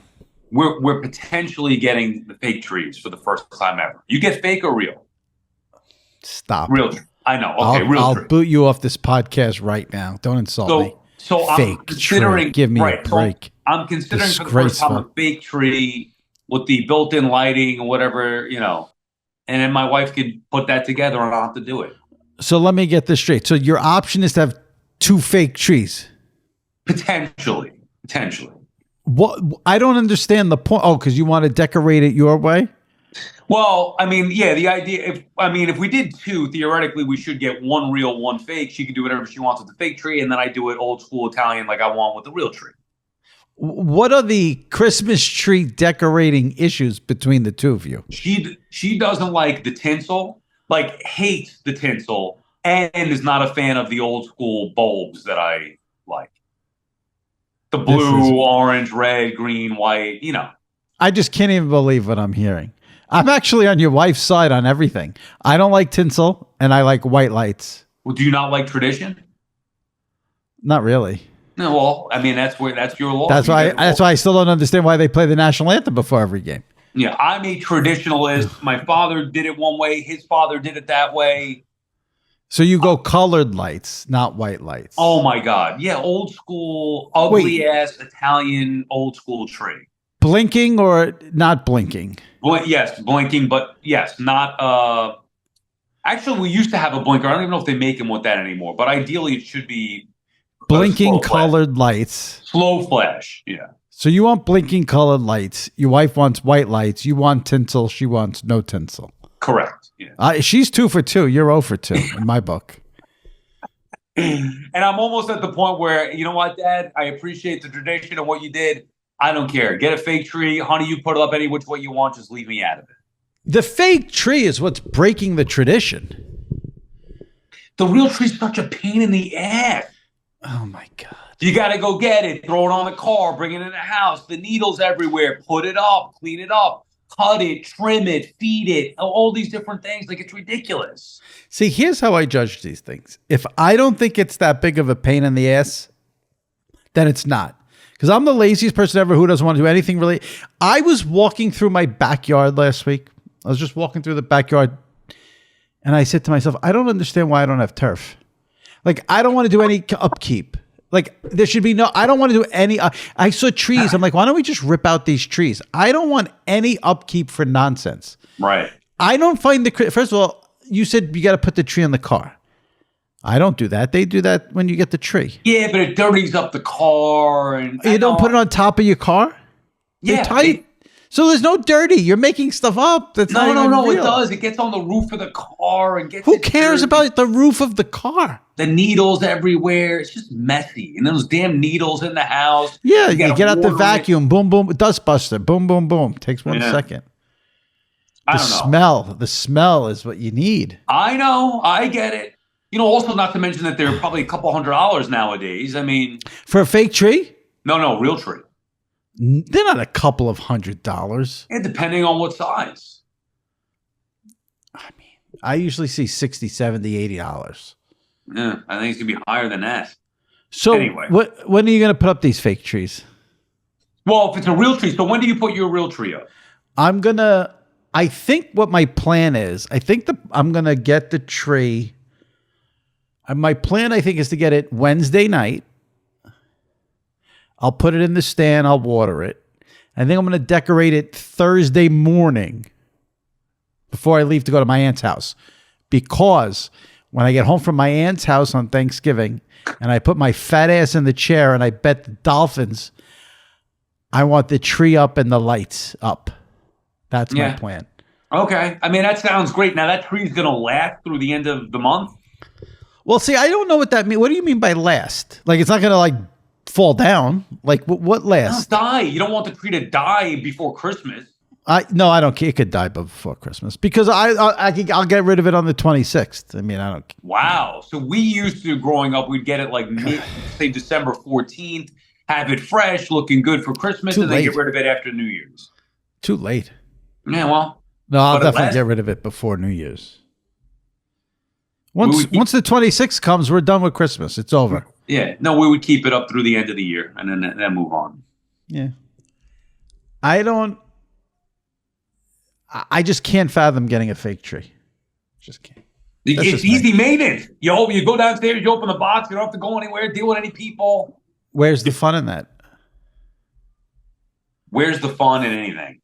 We're potentially getting the fake trees for the first time ever. You get fake or real? Stop. Real tree. I know. Okay, I'll boot you off this podcast right now. Don't insult me. So fake I'm considering. Tree. Give me a break. So I'm considering for the first time a fake tree with the built-in lighting or whatever, and then my wife could put that together and I'll have to do it. So let me get this straight. So your option is to have 2 fake trees? Potentially. What? I don't understand the point. Oh, because you want to decorate it your way? Well, I mean, yeah, the idea, if we did 2, theoretically, we should get 1 real, 1 fake. She can do whatever she wants with the fake tree, and then I do it old school Italian like I want with the real tree. What are the Christmas tree decorating issues between the two of you? She doesn't like the tinsel, hates the tinsel, and is not a fan of the old school bulbs that I like. The blue, orange, red, green, white, I just can't even believe what I'm hearing. I'm actually on your wife's side on everything. I don't like tinsel, and I like white lights. Well, do you not like tradition? Not really. No, well, I mean that's your law. That's why I still don't understand why they play the national anthem before every game. Yeah, I'm a traditionalist. My father did it one way. His father did it that way. So you go colored lights, not white lights. Oh, my God. Yeah, old school, ugly-ass Italian old school tree. Blinking or not blinking? Yes, blinking, but yes, not... Actually, we used to have a blinker. I don't even know if they make them with that anymore, but ideally it should be... Blinking colored lights. Slow flash, yeah. So you want blinking colored lights. Your wife wants white lights. You want tinsel. She wants no tinsel. Correct. Yeah. She's 2 for 2. You're 0 for 2 in my book. And I'm almost at the point where, you know what, Dad? I appreciate the tradition of what you did. I don't care. Get a fake tree. Honey, you put it up any which way you want. Just leave me out of it. The fake tree is what's breaking the tradition. The real tree's such a pain in the ass. Oh, my God. You got to go get it, throw it on the car, bring it in the house, the needles everywhere, put it up, clean it up, cut it, trim it, feed it, all these different things. Like, it's ridiculous. See, here's how I judge these things. If I don't think it's that big of a pain in the ass, then it's not. Because I'm the laziest person ever who doesn't want to do anything really. I was walking through my backyard last week. I was just walking through the backyard, and I said to myself, I don't understand why I don't have turf. Like, I don't want to do any upkeep. Like, there should be no, I don't want to do any, I saw trees. I'm like, why don't we just rip out these trees? I don't want any upkeep for nonsense. Right. I don't find first of all, you said you got to put the tree in the car. I don't do that. They do that when you get the tree. Yeah, but it dirties up the car. And you don't put it on top of your car? They're tight. So there's no dirty. You're making stuff up. That's no, real. It does. It gets on the roof of the car and gets. Who cares about the roof of the car? The needles everywhere. It's just messy, and those damn needles in the house. Yeah, you get out the vacuum. Boom, boom, dust buster. Boom, boom, boom. Takes 1 second. The smell is what you need. I know. I get it. You know, also not to mention that they're probably a couple $100 nowadays. I mean, for a fake tree? No, real tree. They're not a couple of $100. Yeah, depending on what size. I mean, I usually see $60, $70, $80. Yeah, I think it's going to be higher than that. So anyway, when are you going to put up these fake trees? Well, if it's a real tree, so when do you put your real tree up? I think what my plan is, I'm going to get the tree. My plan, I think, is to get it Wednesday night. I'll put it in the stand. I'll water it. I think I'm going to decorate it Thursday morning before I leave to go to my aunt's house. Because when I get home from my aunt's house on Thanksgiving and I put my fat ass in the chair and I bet the Dolphins, I want the tree up and the lights up. That's my plan. Okay. I mean, that sounds great. Now, that tree is going to last through the end of the month? Well, see, I don't know what that means. What do you mean by last? Like, it's not going to, like, fall down. Like, what last? Die. You don't want the tree to die before Christmas. No, I don't care. It could die before Christmas because I'll get rid of it on the 26th. I mean, I don't care. Wow. So we used to, growing up, we'd get it like say December 14th, have it fresh, looking good for Christmas, and then get rid of it after New Year's. Too late. Yeah, well. No, I'll definitely get rid of it before New Year's. Once the 26th comes, we're done with Christmas. It's over. Yeah. No, we would keep it up through the end of the year and then move on. Yeah. I just can't fathom getting a fake tree. Just can't. It's easy maintenance. You go downstairs, you open the box, you don't have to go anywhere, deal with any people. Where's the fun in that? Where's the fun in anything?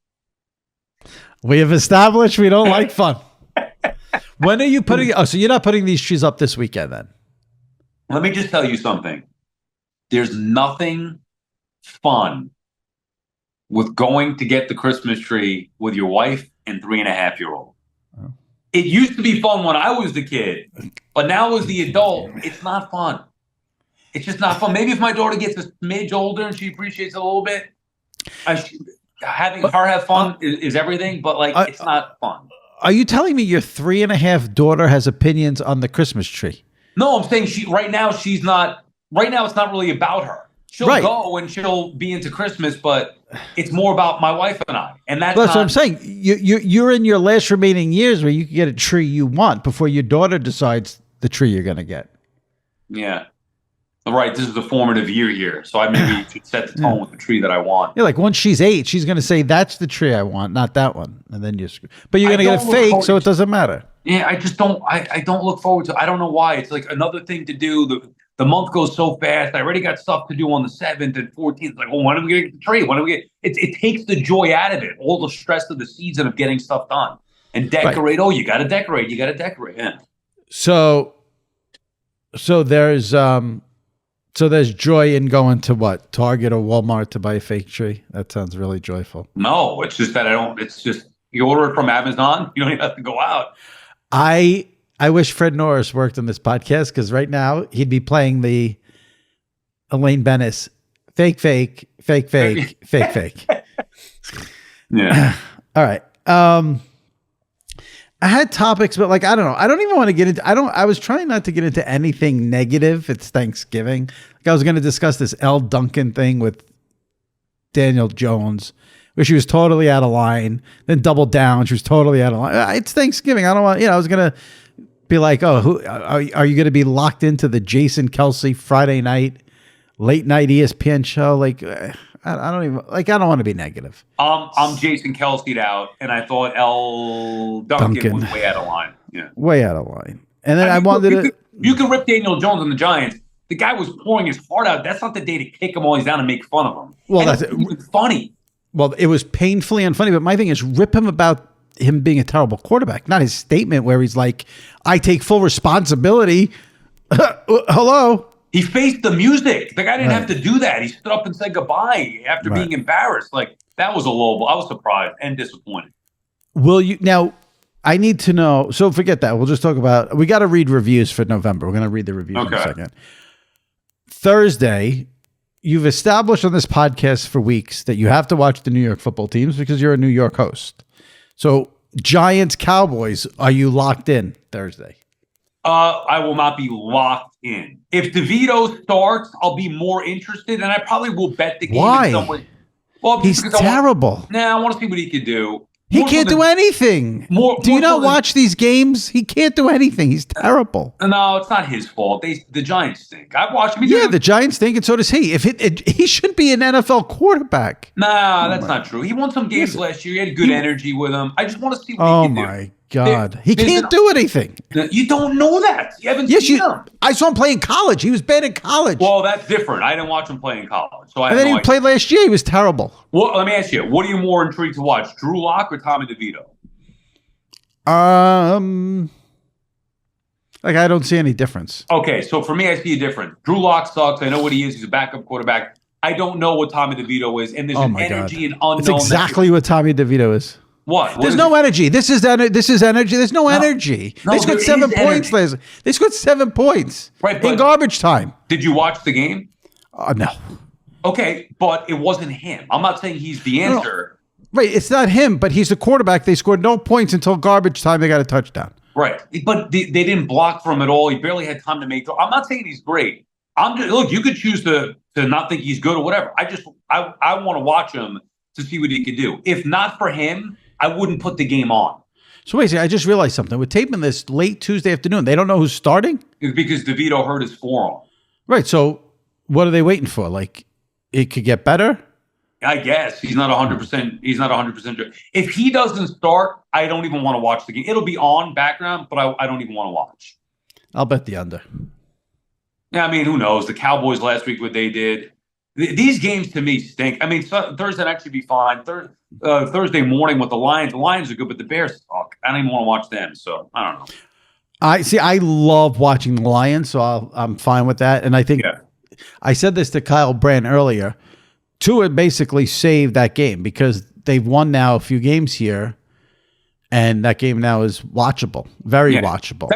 We have established we don't like fun. When are you putting? Oh, so you're not putting these trees up this weekend then? Let me just tell you something. There's nothing fun with going to get the Christmas tree with your wife and 3.5-year-old. Oh. It used to be fun when I was the kid, but now as the adult, it's not fun. It's just not fun. Maybe if my daughter gets a smidge older and she appreciates it a little bit, having her have fun is everything, but like it's not fun. Are you telling me your 3.5 daughter has opinions on the Christmas tree? No, I'm saying right now it's not really about her. She'll go and she'll be into Christmas, but it's more about my wife and I. And that's what I'm saying. You're in your last remaining years where you can get a tree you want before your daughter decides the tree you're going to get. Yeah. Right, this is the formative year here, so I maybe should set the tone with the tree that I want. Yeah, like once she's 8, she's going to say, that's the tree I want, not that one. And then but you're going to get it fake, so it doesn't matter. Yeah, I just don't, I don't look forward to, I don't know why. It's like another thing to do. The month goes so fast. I already got stuff to do on the 7th and 14th. It's like, well, when are we going to get the tree? When are we it takes the joy out of it. All the stress of the season of getting stuff done. And decorate. Right. Oh, you got to decorate. You got to decorate. Yeah. So there's joy in going to what? Target or Walmart to buy a fake tree? That sounds really joyful. No, it's just that it's just, you order it from Amazon. You don't even have to go out. I wish Fred Norris worked on this podcast, because right now he'd be playing the Elaine Bennis fake. Yeah. All right. I had topics, but like, I don't know. I don't even want to get into, I was trying not to get into anything negative. It's Thanksgiving. Like, I was going to discuss this Elle Duncan thing with Daniel Jones, where she was totally out of line, then doubled down. She was totally out of line. It's Thanksgiving. I don't want, I was going to be like, oh, who are you going to be locked into the Jason Kelsey Friday night, late night ESPN show? Like, I don't want to be negative. I'm Jason Kelsey'd out, and I thought Elle Duncan was way out of line. Yeah, way out of line. And then you can rip Daniel Jones on the Giants. The guy was pouring his heart out. That's not the day to kick him while he's down and make fun of him. Well, that's funny. Well, it was painfully unfunny. But my thing is, rip him about him being a terrible quarterback, not his statement where he's like, "I take full responsibility." Hello. He faced the music. The guy didn't have to do that. He stood up and said goodbye after being embarrassed. Like, that was a low. I was surprised and disappointed. Will you now? I need to know. So forget that. We'll just talk about. We got to read reviews for November. We're going to read the reviews in a second. Thursday, you've established on this podcast for weeks that you have to watch the New York football teams because you're a New York host. So Giants, Cowboys, are you locked in Thursday? I will not be locked in. If DeVito starts, I'll be more interested, and I probably will bet the game. Why? In some way. Well, he's terrible. I want to see what he can do. He can't do anything. Do you not watch these games? He can't do anything. He's terrible. No, it's not his fault. The Giants stink. I've watched him. Yeah, the Giants stink, and so does he. He should be an NFL quarterback. Nah, that's not true. He won some games last year. He had good energy with him. I just want to see what he can do. Oh, my God. He can't do anything. You don't know that. You haven't seen him. I saw him play in college. He was bad in college. Well, that's different. I didn't watch him play in college. And then he played last year. He was terrible. Well, let me ask you, what are you more intrigued to watch, Drew Lock or Tommy DeVito? Like, I don't see any difference. Okay, so for me, I see a difference. Drew Lock sucks. I know what he is. He's a backup quarterback. I don't know what Tommy DeVito is, and there's an energy and unknown. It's exactly what Tommy DeVito is. What? There's no energy. This is energy. There's no energy. They scored 7 points last. They scored 7 points in garbage time. Did you watch the game? No. Okay, but it wasn't him. I'm not saying he's the answer. No. Right, it's not him, but he's the quarterback. They scored no points until garbage time. They got a touchdown. Right, but they didn't block for him at all. He barely had time to make. I'm not saying he's great. Look, you could choose to not think he's good or whatever. I want to watch him to see what he could do. If not for him, I wouldn't put the game on. So wait a second, I just realized something. We're taping this late Tuesday afternoon. They don't know who's starting? It's because DeVito hurt his forearm. Right, so what are they waiting for? Like, it could get better? I guess. He's not 100%. He's not 100% sure. If he doesn't start, I don't even want to watch the game. It'll be on background, but I don't even want to watch. I'll bet the under. Yeah, I mean, who knows? The Cowboys last week, what they did. These games to me stink. I mean, Thursday actually be fine. Thursday morning with the Lions. The Lions are good, but the Bears suck. I don't even want to watch them, so I don't know. I love watching the Lions, so I'm fine with that. And I think I said this to Kyle Brandt earlier. Tua basically saved that game because they've won now a few games here, and that game now is watchable, very watchable.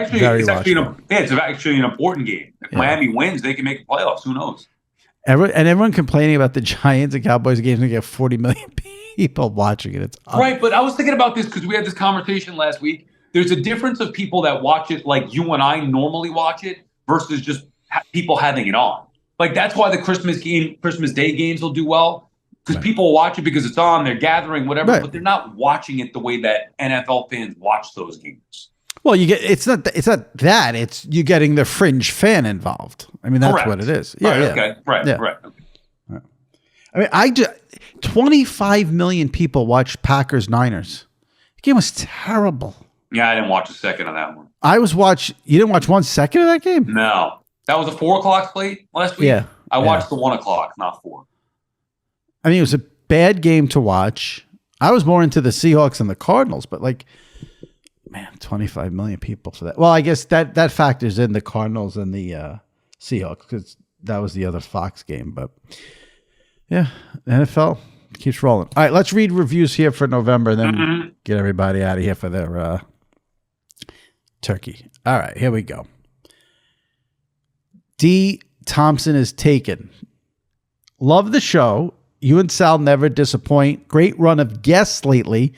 It's actually an important game. If Miami wins, they can make the playoffs. Who knows? Everyone complaining about the Giants and Cowboys games and get 40 million people watching it. It's right, but I was thinking about this because we had this conversation last week. There's a difference of people that watch it like you and I normally watch it versus just people having it on. Like, that's why the Christmas Day games will do well, because people watch it because it's on, they're gathering, whatever, but they're not watching it the way that NFL fans watch those games. Well, it's not that. It's you getting the fringe fan involved. I mean, that's Correct. what it is. Yeah. Right, Yeah. okay. Right. Yeah. Right. I mean, 25 million people watched Packers Niners. The game was terrible. Yeah, I didn't watch a second of that one. You didn't watch 1 second of that game? No. That was a 4 o'clock slate last week? Yeah. I watched the 1 o'clock, not 4. I mean, it was a bad game to watch. I was more into the Seahawks and the Cardinals, but like, man, 25 million people for that. Well, I guess that factors in the Cardinals and the Seahawks because that was the other Fox game. But yeah, NFL keeps rolling. All right, let's read reviews here for November and then get everybody out of here for their turkey. All right, here we go. D. Thompson is taken. Love the show. You and Sal never disappoint. Great run of guests lately.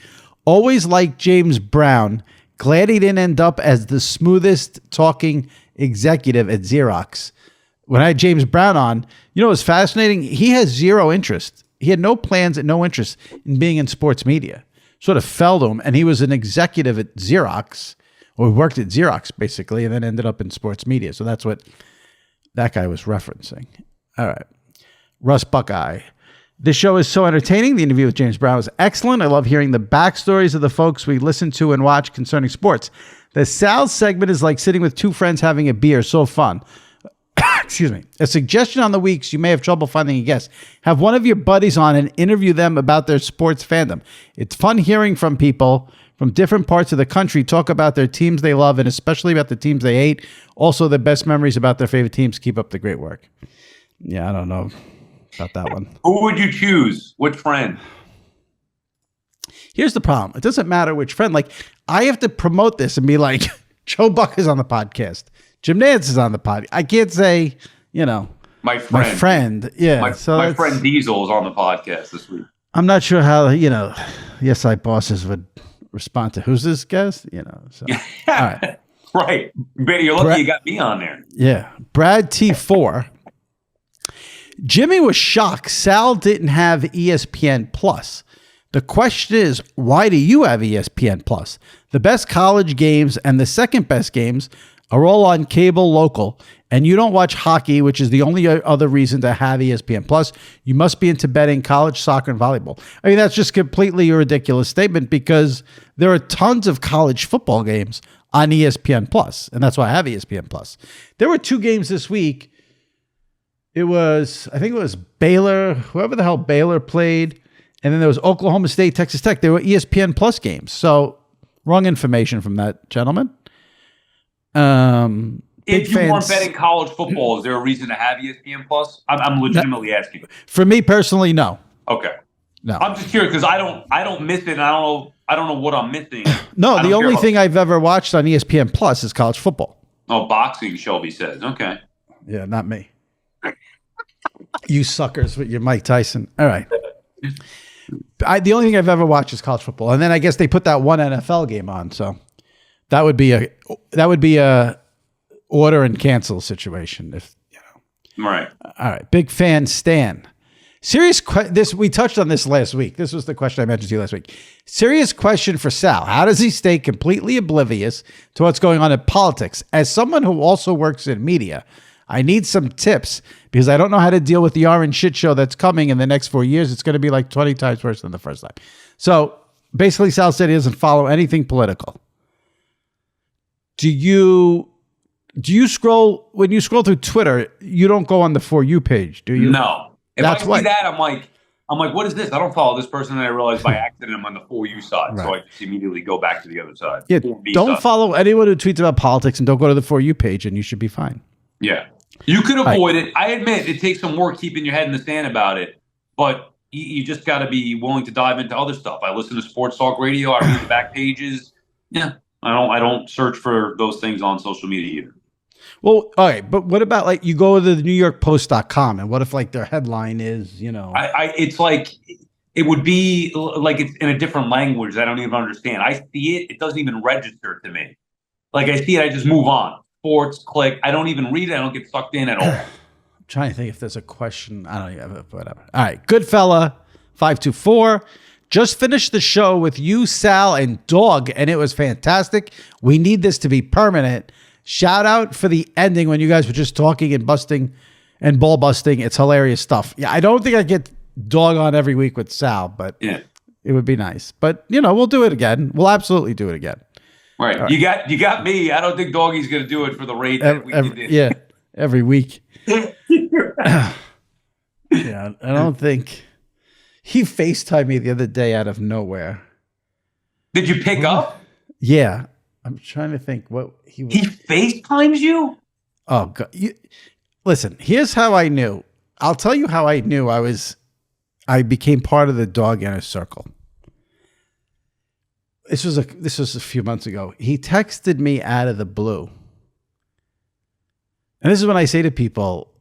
Always liked James Brown. Glad he didn't end up as the smoothest talking executive at Xerox. When I had James Brown on, you know what was fascinating? He has zero interest. He had no plans and no interest in being in sports media. Sort of fell to him, and he was an executive at Xerox, or worked at Xerox basically, and then ended up in sports media. So that's what that guy was referencing. All right. Russ Buckeye. This show is so entertaining. The interview with James Brown was excellent. I love hearing the backstories of the folks we listen to and watch concerning sports. The Sal segment is like sitting with two friends having a beer. So fun. Excuse me. A suggestion on the weeks you may have trouble finding a guest. Have one of your buddies on and interview them about their sports fandom. It's fun hearing from people from different parts of the country talk about their teams they love and especially about the teams they hate. Also, the best memories about their favorite teams. Keep up the great work. Yeah, I don't know about that one. Who would you choose? Which friend? Here's the problem. It doesn't matter which friend. Like, I have to promote this and be like, Joe Buck is on the podcast. Jim Nantz is on the pod. I can't say, My friend. Yeah. My friend Diesel is on the podcast this week. I'm not sure how, Yes I bosses would respond to who's this guest, So, all right. Right. But you're lucky you got me on there. Yeah. Brad T4. Jimmy was shocked Sal didn't have ESPN Plus. The question is, why do you have ESPN Plus? The best college games and the second best games are all on cable local, and you don't watch hockey, which is the only other reason to have ESPN Plus. You must be into betting college soccer and volleyball. I mean, that's just completely a ridiculous statement because there are tons of college football games on ESPN Plus, and that's why I have ESPN Plus. There were 2 games this week. I think it was Baylor, whoever the hell Baylor played. And then there was Oklahoma State, Texas Tech. They were ESPN Plus games. So wrong information from that gentleman. If you weren't betting college football, is there a reason to have ESPN Plus? I'm legitimately asking. For me personally, no. Okay. No. I'm just curious because I don't miss it. And I don't know what I'm missing. No, the only thing I've ever watched on ESPN Plus is college football. Oh, boxing, Shelby says. Okay. Yeah, not me. You suckers with your Mike Tyson. All right. The only thing I've ever watched is college football, and then I guess they put that one NFL game on, so that would be a order and cancel situation. If right. All right. Big fan Stan. We touched on this last week. This was the question I mentioned to you last week. Serious question for Sal. How does he stay completely oblivious to what's going on in politics? As someone who also works in media, I need some tips because I don't know how to deal with the orange shit show that's coming in the next 4 years. It's going to be like 20 times worse than the first time. So basically, Sal said he doesn't follow anything political. Do you scroll, when you scroll through Twitter, you don't go on the For You page, do you? No. If I see that, I'm like, what is this? I don't follow this person, and I realize by accident I'm on the For You side. Right. So I just immediately go back to the other side. Yeah, don't follow anyone who tweets about politics and don't go to the For You page, and you should be fine. Yeah. You could avoid it. I admit it takes some work keeping your head in the sand about it, but you just got to be willing to dive into other stuff. I listen to sports talk radio. I read the back pages. Yeah. I don't search for those things on social media either. Well, all right, but what about like you go to the NewYorkPost.com and what if like their headline is, it's like it would be like it's in a different language that I don't even understand. I see it. It doesn't even register to me. Like I see it, I just move on. Sports, click. I don't even read it. I don't get sucked in at all. I'm trying to think if there's a question. I don't even have it, whatever. All right. Good fella, 524. Just finished the show with you, Sal, and Dog, and it was fantastic. We need this to be permanent. Shout out for the ending when you guys were just talking and busting and ball busting. It's hilarious stuff. Yeah, I don't think I get Dog on every week with Sal, but it would be nice. But, we'll do it again. We'll absolutely do it again. Right. All right. You got me. I don't think Doggy's going to do it for the rate that we did. Yeah, every week. I don't think. He FaceTimed me the other day out of nowhere. Did you pick up? Yeah. I'm trying to think what he was. He FaceTimes you? Oh, God. Listen, here's how I knew. I'll tell you how I knew I became part of the Dog Inner Circle. This was a few months ago. He texted me out of the blue. And this is when I say to people,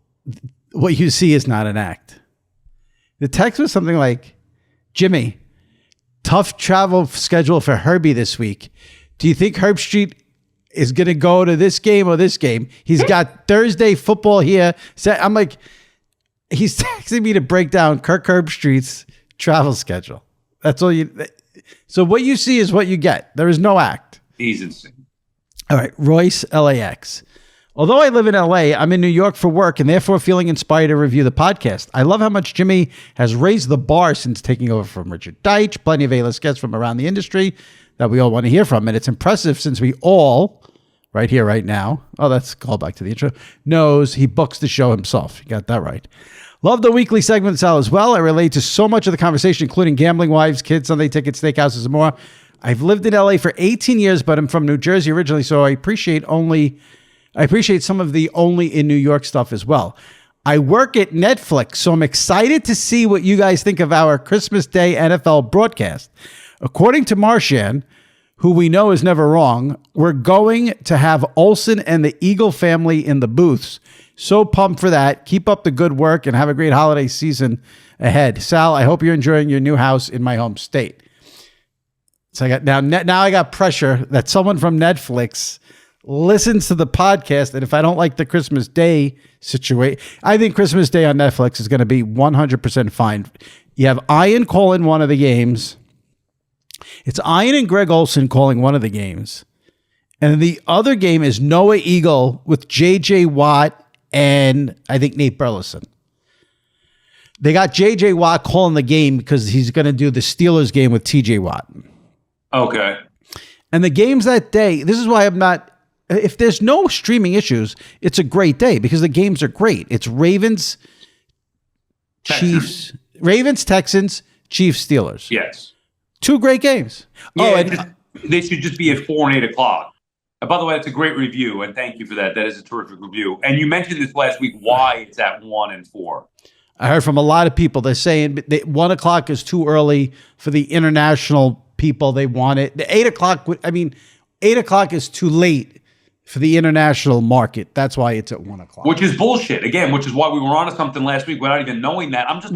what you see is not an act. The text was something like, Jimmy, tough travel schedule for Herbie this week. Do you think Herb Street is going to go to this game or this game? He's got Thursday football here. So I'm like, he's texting me to break down Kirk Herbstreit's travel schedule. That's all you. So what you see is what you get. There is no act. He's insane. All right. Royce, LAX. Although I live in LA, I'm in New York for work and therefore feeling inspired to review the podcast. I love how much Jimmy has raised the bar since taking over from Richard Deitch. Plenty of A-list guests from around the industry that we all want to hear from. And it's impressive since we all, right here, right now, that's a call back to the intro, knows he books the show himself. You got that right. Love the weekly segment, Sal, as well. I relate to so much of the conversation, including gambling, wives, kids, Sunday tickets, steakhouses, and more. I've lived in LA for 18 years, but I'm from New Jersey originally, so I appreciate some of the only in New York stuff as well. I work at Netflix, so I'm excited to see what you guys think of our Christmas Day NFL broadcast. According to Marshan, who we know is never wrong, we're going to have Olsen and the Eagle family in the booths. So pumped for that. Keep up the good work and have a great holiday season ahead. Sal, I hope you're enjoying your new house in my home state. So I got pressure that someone from Netflix listens to the podcast, and if I don't like the Christmas Day situation, I think Christmas Day on Netflix is going to be 100% fine. You have Ian calling one of the games. It's Ian and Greg Olsen calling one of the games. And the other game is Noah Eagle with J.J. Watt and I think Nate Burleson. They got J.J. Watt calling the game because he's going to do the Steelers game with T.J. Watt. Okay. And the games that day, this is why I'm not, if there's no streaming issues, it's a great day because the games are great. It's Ravens, Chiefs, Chiefs, Steelers. Yes. Two great games. Yeah, they should just be at 4 and 8 o'clock. By the way, that's a great review, and thank you for that. That is a terrific review. And you mentioned this last week, why it's at 1 and 4. I heard from a lot of people. They're saying 1 o'clock is too early for the international people. They want it. 8 o'clock, 8 o'clock is too late for the international market. That's why it's at 1 o'clock. Which is bullshit. Again, which is why we were on to something last week without even knowing that. I'm just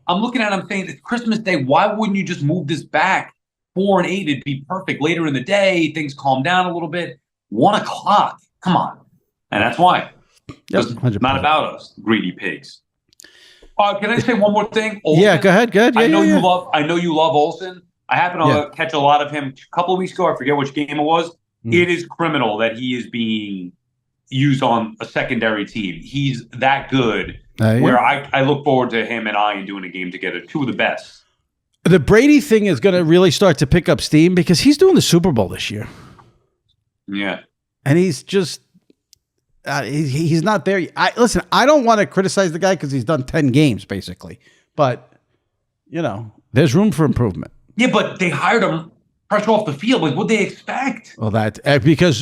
I'm looking at it, I'm saying, it's Christmas Day. Why wouldn't you just move this back? 4 and 8, it'd be perfect. Later in the day, things calm down a little bit. 1 o'clock, come on. And that's why. Yep, it's not about us, greedy pigs. Can I say one more thing? Olsen, yeah, go ahead. Yeah, I know you love Olsen. I happened to catch a lot of him a couple of weeks ago. I forget which game it was. It is criminal that he is being used on a secondary team. He's that good. Where I look forward to him and Ian doing a game together. Two of the best. The Brady thing is going to really start to pick up steam because he's doing the Super Bowl this year. Yeah. And he's just, he's not there. Listen, I don't want to criticize the guy because he's done 10 games basically. But, there's room for improvement. Yeah, but they hired him fresh off the field. Like, what'd they expect? Well, because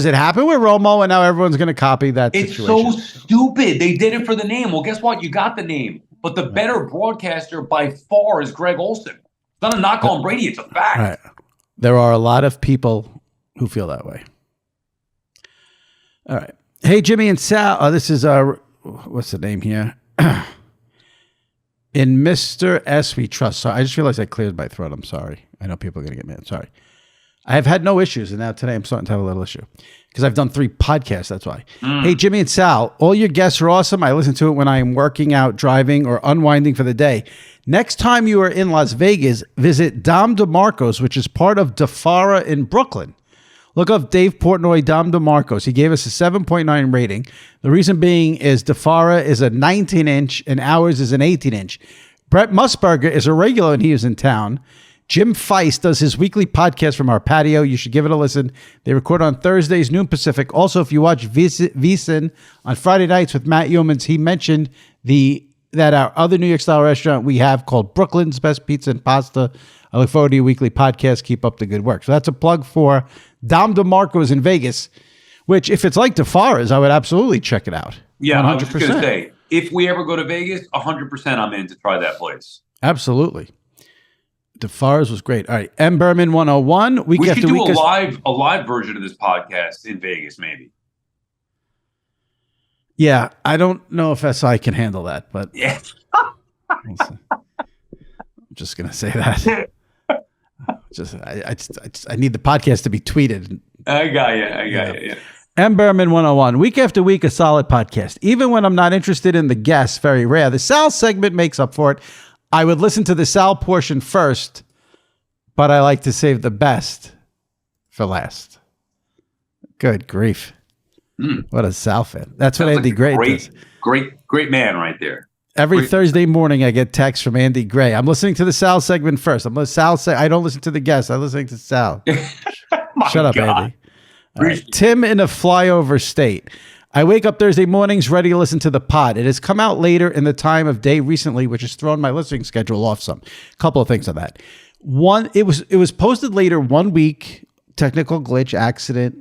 it happened with Romo and now everyone's going to copy that situation. It's so stupid. They did it for the name. Well, guess what? You got the name. But the better broadcaster by far is Greg Olsen. It's not a knock on Brady. It's a fact. Right. There are a lot of people who feel that way. All right. Hey, Jimmy and Sal. This is what's the name here? In Mr. S, we trust. So I just realized I cleared my throat. I'm sorry. I know people are going to get mad. Sorry. I have had no issues, and now today I'm starting to have a little issue because I've done 3 podcasts. That's why. Hey, Jimmy and Sal, all your guests are awesome. I listen to it when I am working out, driving, or unwinding for the day. Next time you are in Las Vegas, visit Dom DeMarco's, which is part of DeFara in Brooklyn. Look up Dave Portnoy, Dom DeMarco's. He gave us a 7.9 rating. The reason being is DeFara is a 19-inch and ours is an 18-inch. Brett Musburger is a regular and he is in town. Jim Feist does his weekly podcast from our patio. You should give it a listen. They record on Thursdays, noon Pacific. Also, if you watch VSiN on Friday nights with Matt Yeomans, he mentioned that our other New York style restaurant we have called Brooklyn's Best Pizza and Pasta. I look forward to your weekly podcast. Keep up the good work. So that's a plug for Dom DeMarco's in Vegas, which if it's like DeFara's, I would absolutely check it out. Yeah, 100%. I was just going to say, if we ever go to Vegas, 100% I'm in to try that place. Absolutely. DeFara's was great. All right, M. Berman 101. We should do a live version of this podcast in Vegas, maybe. Yeah, I don't know if SI can handle that, but yeah, I'm just gonna say that. I need the podcast to be tweeted. I got you. Yeah. M. Berman 101. Week after week, a solid podcast. Even when I'm not interested in the guests, very rare. The Sal segment makes up for it. I would listen to the Sal portion first, but I like to save the best for last. Good grief. What a Sal fan. That's what Andy Gray does. Great man right there. Every Thursday morning, I get texts from Andy Gray. I'm listening to the Sal segment first. I don't listen to the guests. I'm listening to Sal. Shut up, God. Andy. All right. Tim in a flyover state. I wake up Thursday mornings ready to listen to the pod. It has come out later in the time of day recently, which has thrown my listening schedule off some. A couple of things on that. One, it was posted later 1 week, technical glitch, accident.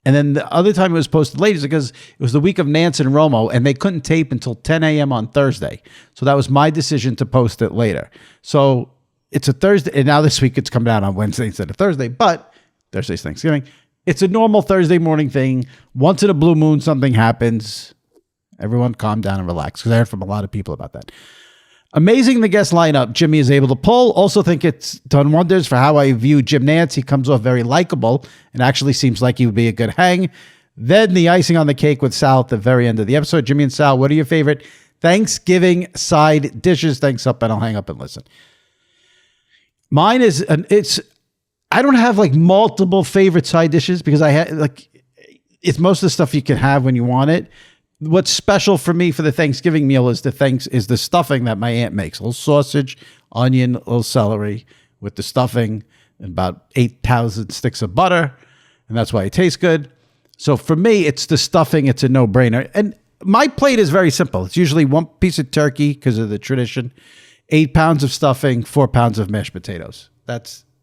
And then the other time it was posted late is because it was the week of Nance and Romo, and they couldn't tape until 10 a.m. on Thursday. So that was my decision to post it later. So it's a Thursday, and now this week it's coming out on Wednesday instead of Thursday, but Thursday's Thanksgiving. It's a normal Thursday morning thing. Once in a blue moon, something happens. Everyone calm down and relax, because I heard from a lot of people about that. Amazing the guest lineup Jimmy is able to pull. Also think it's done wonders for how I view Jim Nance. He comes off very likable and actually seems like he would be a good hang. Then the icing on the cake with Sal at the very end of the episode. Jimmy and Sal, what are your favorite Thanksgiving side dishes? Thanks up, and I'll hang up and listen. Mine is, I don't have like multiple favorite side dishes because I have it's most of the stuff you can have when you want it. What's special for me for the Thanksgiving meal is the stuffing that my aunt makes. A little sausage, onion, a little celery with the stuffing, and about 8,000 sticks of butter, and that's why it tastes good. So for me, it's the stuffing. It's a no-brainer. And my plate is very simple. It's usually 1 piece of turkey because of the tradition, 8 pounds of stuffing, 4 pounds of mashed potatoes.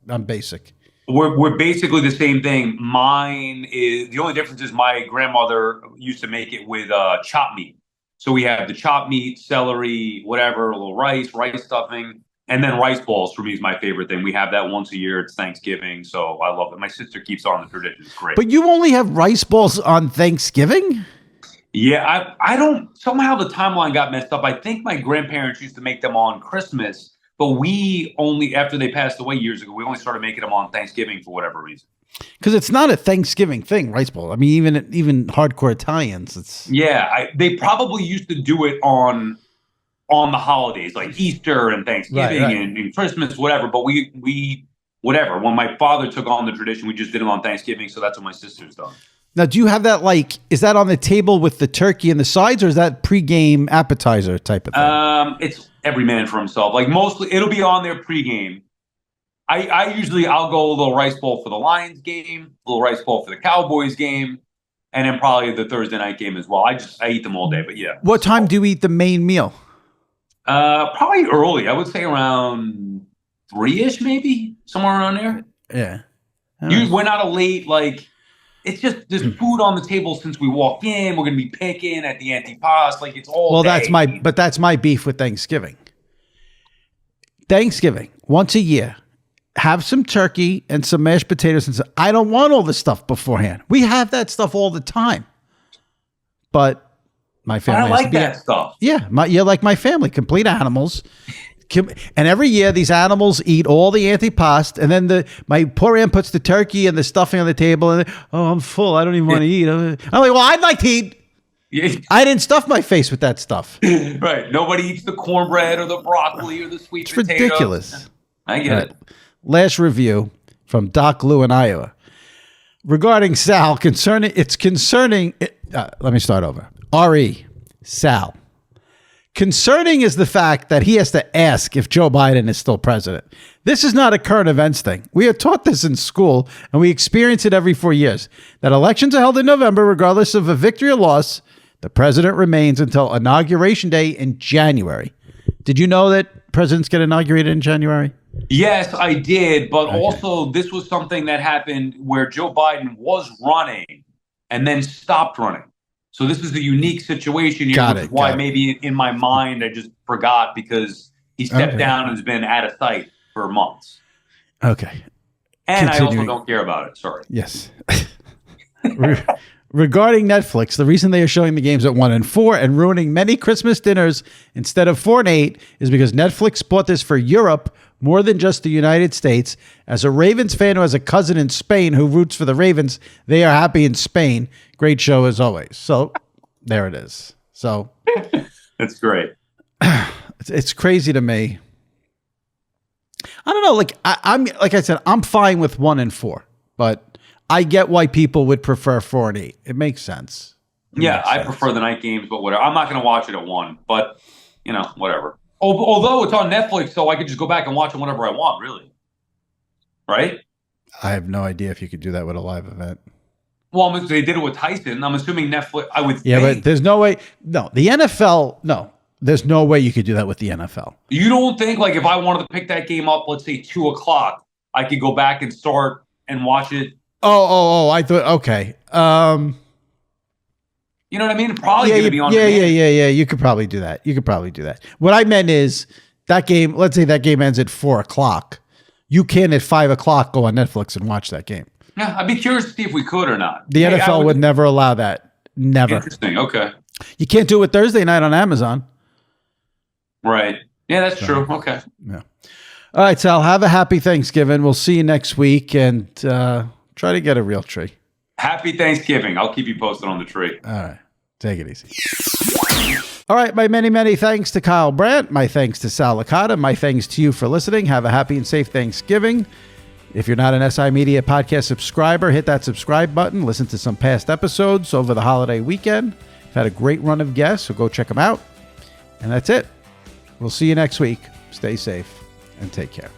I'm basic. We're basically the same thing. Mine is, the only difference is my grandmother used to make it with chopped meat. So we have the chopped meat, celery, whatever, a little rice stuffing, and then rice balls for me is my favorite thing. We have that once a year. It's Thanksgiving, so I love it. My sister keeps on the tradition. It's great. But you only have rice balls on Thanksgiving? Yeah, I don't, somehow the timeline got messed up. I think my grandparents used to make them on Christmas, but we only, after they passed away years ago, we only started making them on Thanksgiving for whatever reason. Because it's not a Thanksgiving thing, rice bowl. I mean, even hardcore Italians, it's... Yeah, they probably used to do it on the holidays, like Easter and Thanksgiving right. And Christmas, whatever. But we whatever. When my father took on the tradition, we just did it on Thanksgiving, so that's what my sister's done. Now, do you have that, is that on the table with the turkey and the sides, or is that pregame appetizer type of thing? It's every man for himself. Mostly, it'll be on there pregame. I'll go a little rice bowl for the Lions game, a little rice bowl for the Cowboys game, and then probably the Thursday night game as well. I eat them all day, but yeah. What time do you eat the main meal? Probably early. I would say around 3-ish, maybe somewhere around there. Yeah. We're not a late It's just there's food on the table since we walk in. We're gonna be picking at the antipasto. It's all day. That's my beef with Thanksgiving. Thanksgiving once a year, have some turkey and some mashed potatoes. And I don't want all this stuff beforehand. We have that stuff all the time, but my family. I like that stuff. Yeah, you're like my family, complete animals. And every year these animals eat all the antipasto, and then my poor aunt puts the turkey and the stuffing on the table, and I'm full. I don't even want to eat. I'm like, well, I'd like to eat. Yeah. I didn't stuff my face with that stuff. Right. Nobody eats the cornbread or the broccoli or the sweet potatoes. It's ridiculous. I get it. Last review from Doc Lou in Iowa regarding Sal concerning. Let me start over. R.E. Sal. Concerning is the fact that he has to ask if Joe Biden is still president. This is not a current events thing. We are taught this in school, and we experience it every 4 years. That elections are held in November, regardless of a victory or loss. The president remains until Inauguration Day in January. Did you know that presidents get inaugurated in January? Yes, I did. But also, this was something that happened where Joe Biden was running and then stopped running. So this is a unique situation here, which is why maybe in my mind I just forgot because he stepped down and has been out of sight for months. Okay. And I also don't care about it. Sorry. Yes. Regarding Netflix, the reason they are showing the games at 1 and 4 and ruining many Christmas dinners instead of 4 and 8 is because Netflix bought this for Europe more than just the United States. As a Ravens fan who has a cousin in Spain who roots for the Ravens, they are happy in Spain. Great show as always. So there it is. So that's great. It's crazy to me. I don't know. Like I'm like I said, I'm fine with 1 and 4, but I get why people would prefer 4 and 8. It makes sense. I prefer the night games, but whatever. I'm not going to watch it at 1, but whatever. Although it's on Netflix, so I could just go back and watch it whenever I want, really. Right? I have no idea if you could do that with a live event. Well, they did it with Tyson. I'm assuming Netflix, I would think. Yeah, but there's no way. No, the NFL, no. There's no way you could do that with the NFL. You don't think, like, if I wanted to pick that game up, let's say 2 o'clock, I could go back and start and watch it? Oh, I thought, okay. You know what I mean? Probably going to be on demand. Yeah. You could probably do that. What I meant is that game, let's say that game ends at 4 o'clock. You can at 5 o'clock go on Netflix and watch that game. Yeah, I'd be curious to see if we could or not. The NFL would never allow that. Never. Interesting. Okay. You can't do it with Thursday night on Amazon. Right. Yeah, that's true. Okay. Yeah. All right, Sal, have a happy Thanksgiving. We'll see you next week and try to get a real tree. Happy Thanksgiving. I'll keep you posted on the tree. All right. Take it easy. All right. My many, many thanks to Kyle Brandt. My thanks to Sal Licata. My thanks to you for listening. Have a happy and safe Thanksgiving. If you're not an SI Media podcast subscriber, hit that subscribe button. Listen to some past episodes over the holiday weekend. We've had a great run of guests, so go check them out. And that's it. We'll see you next week. Stay safe and take care.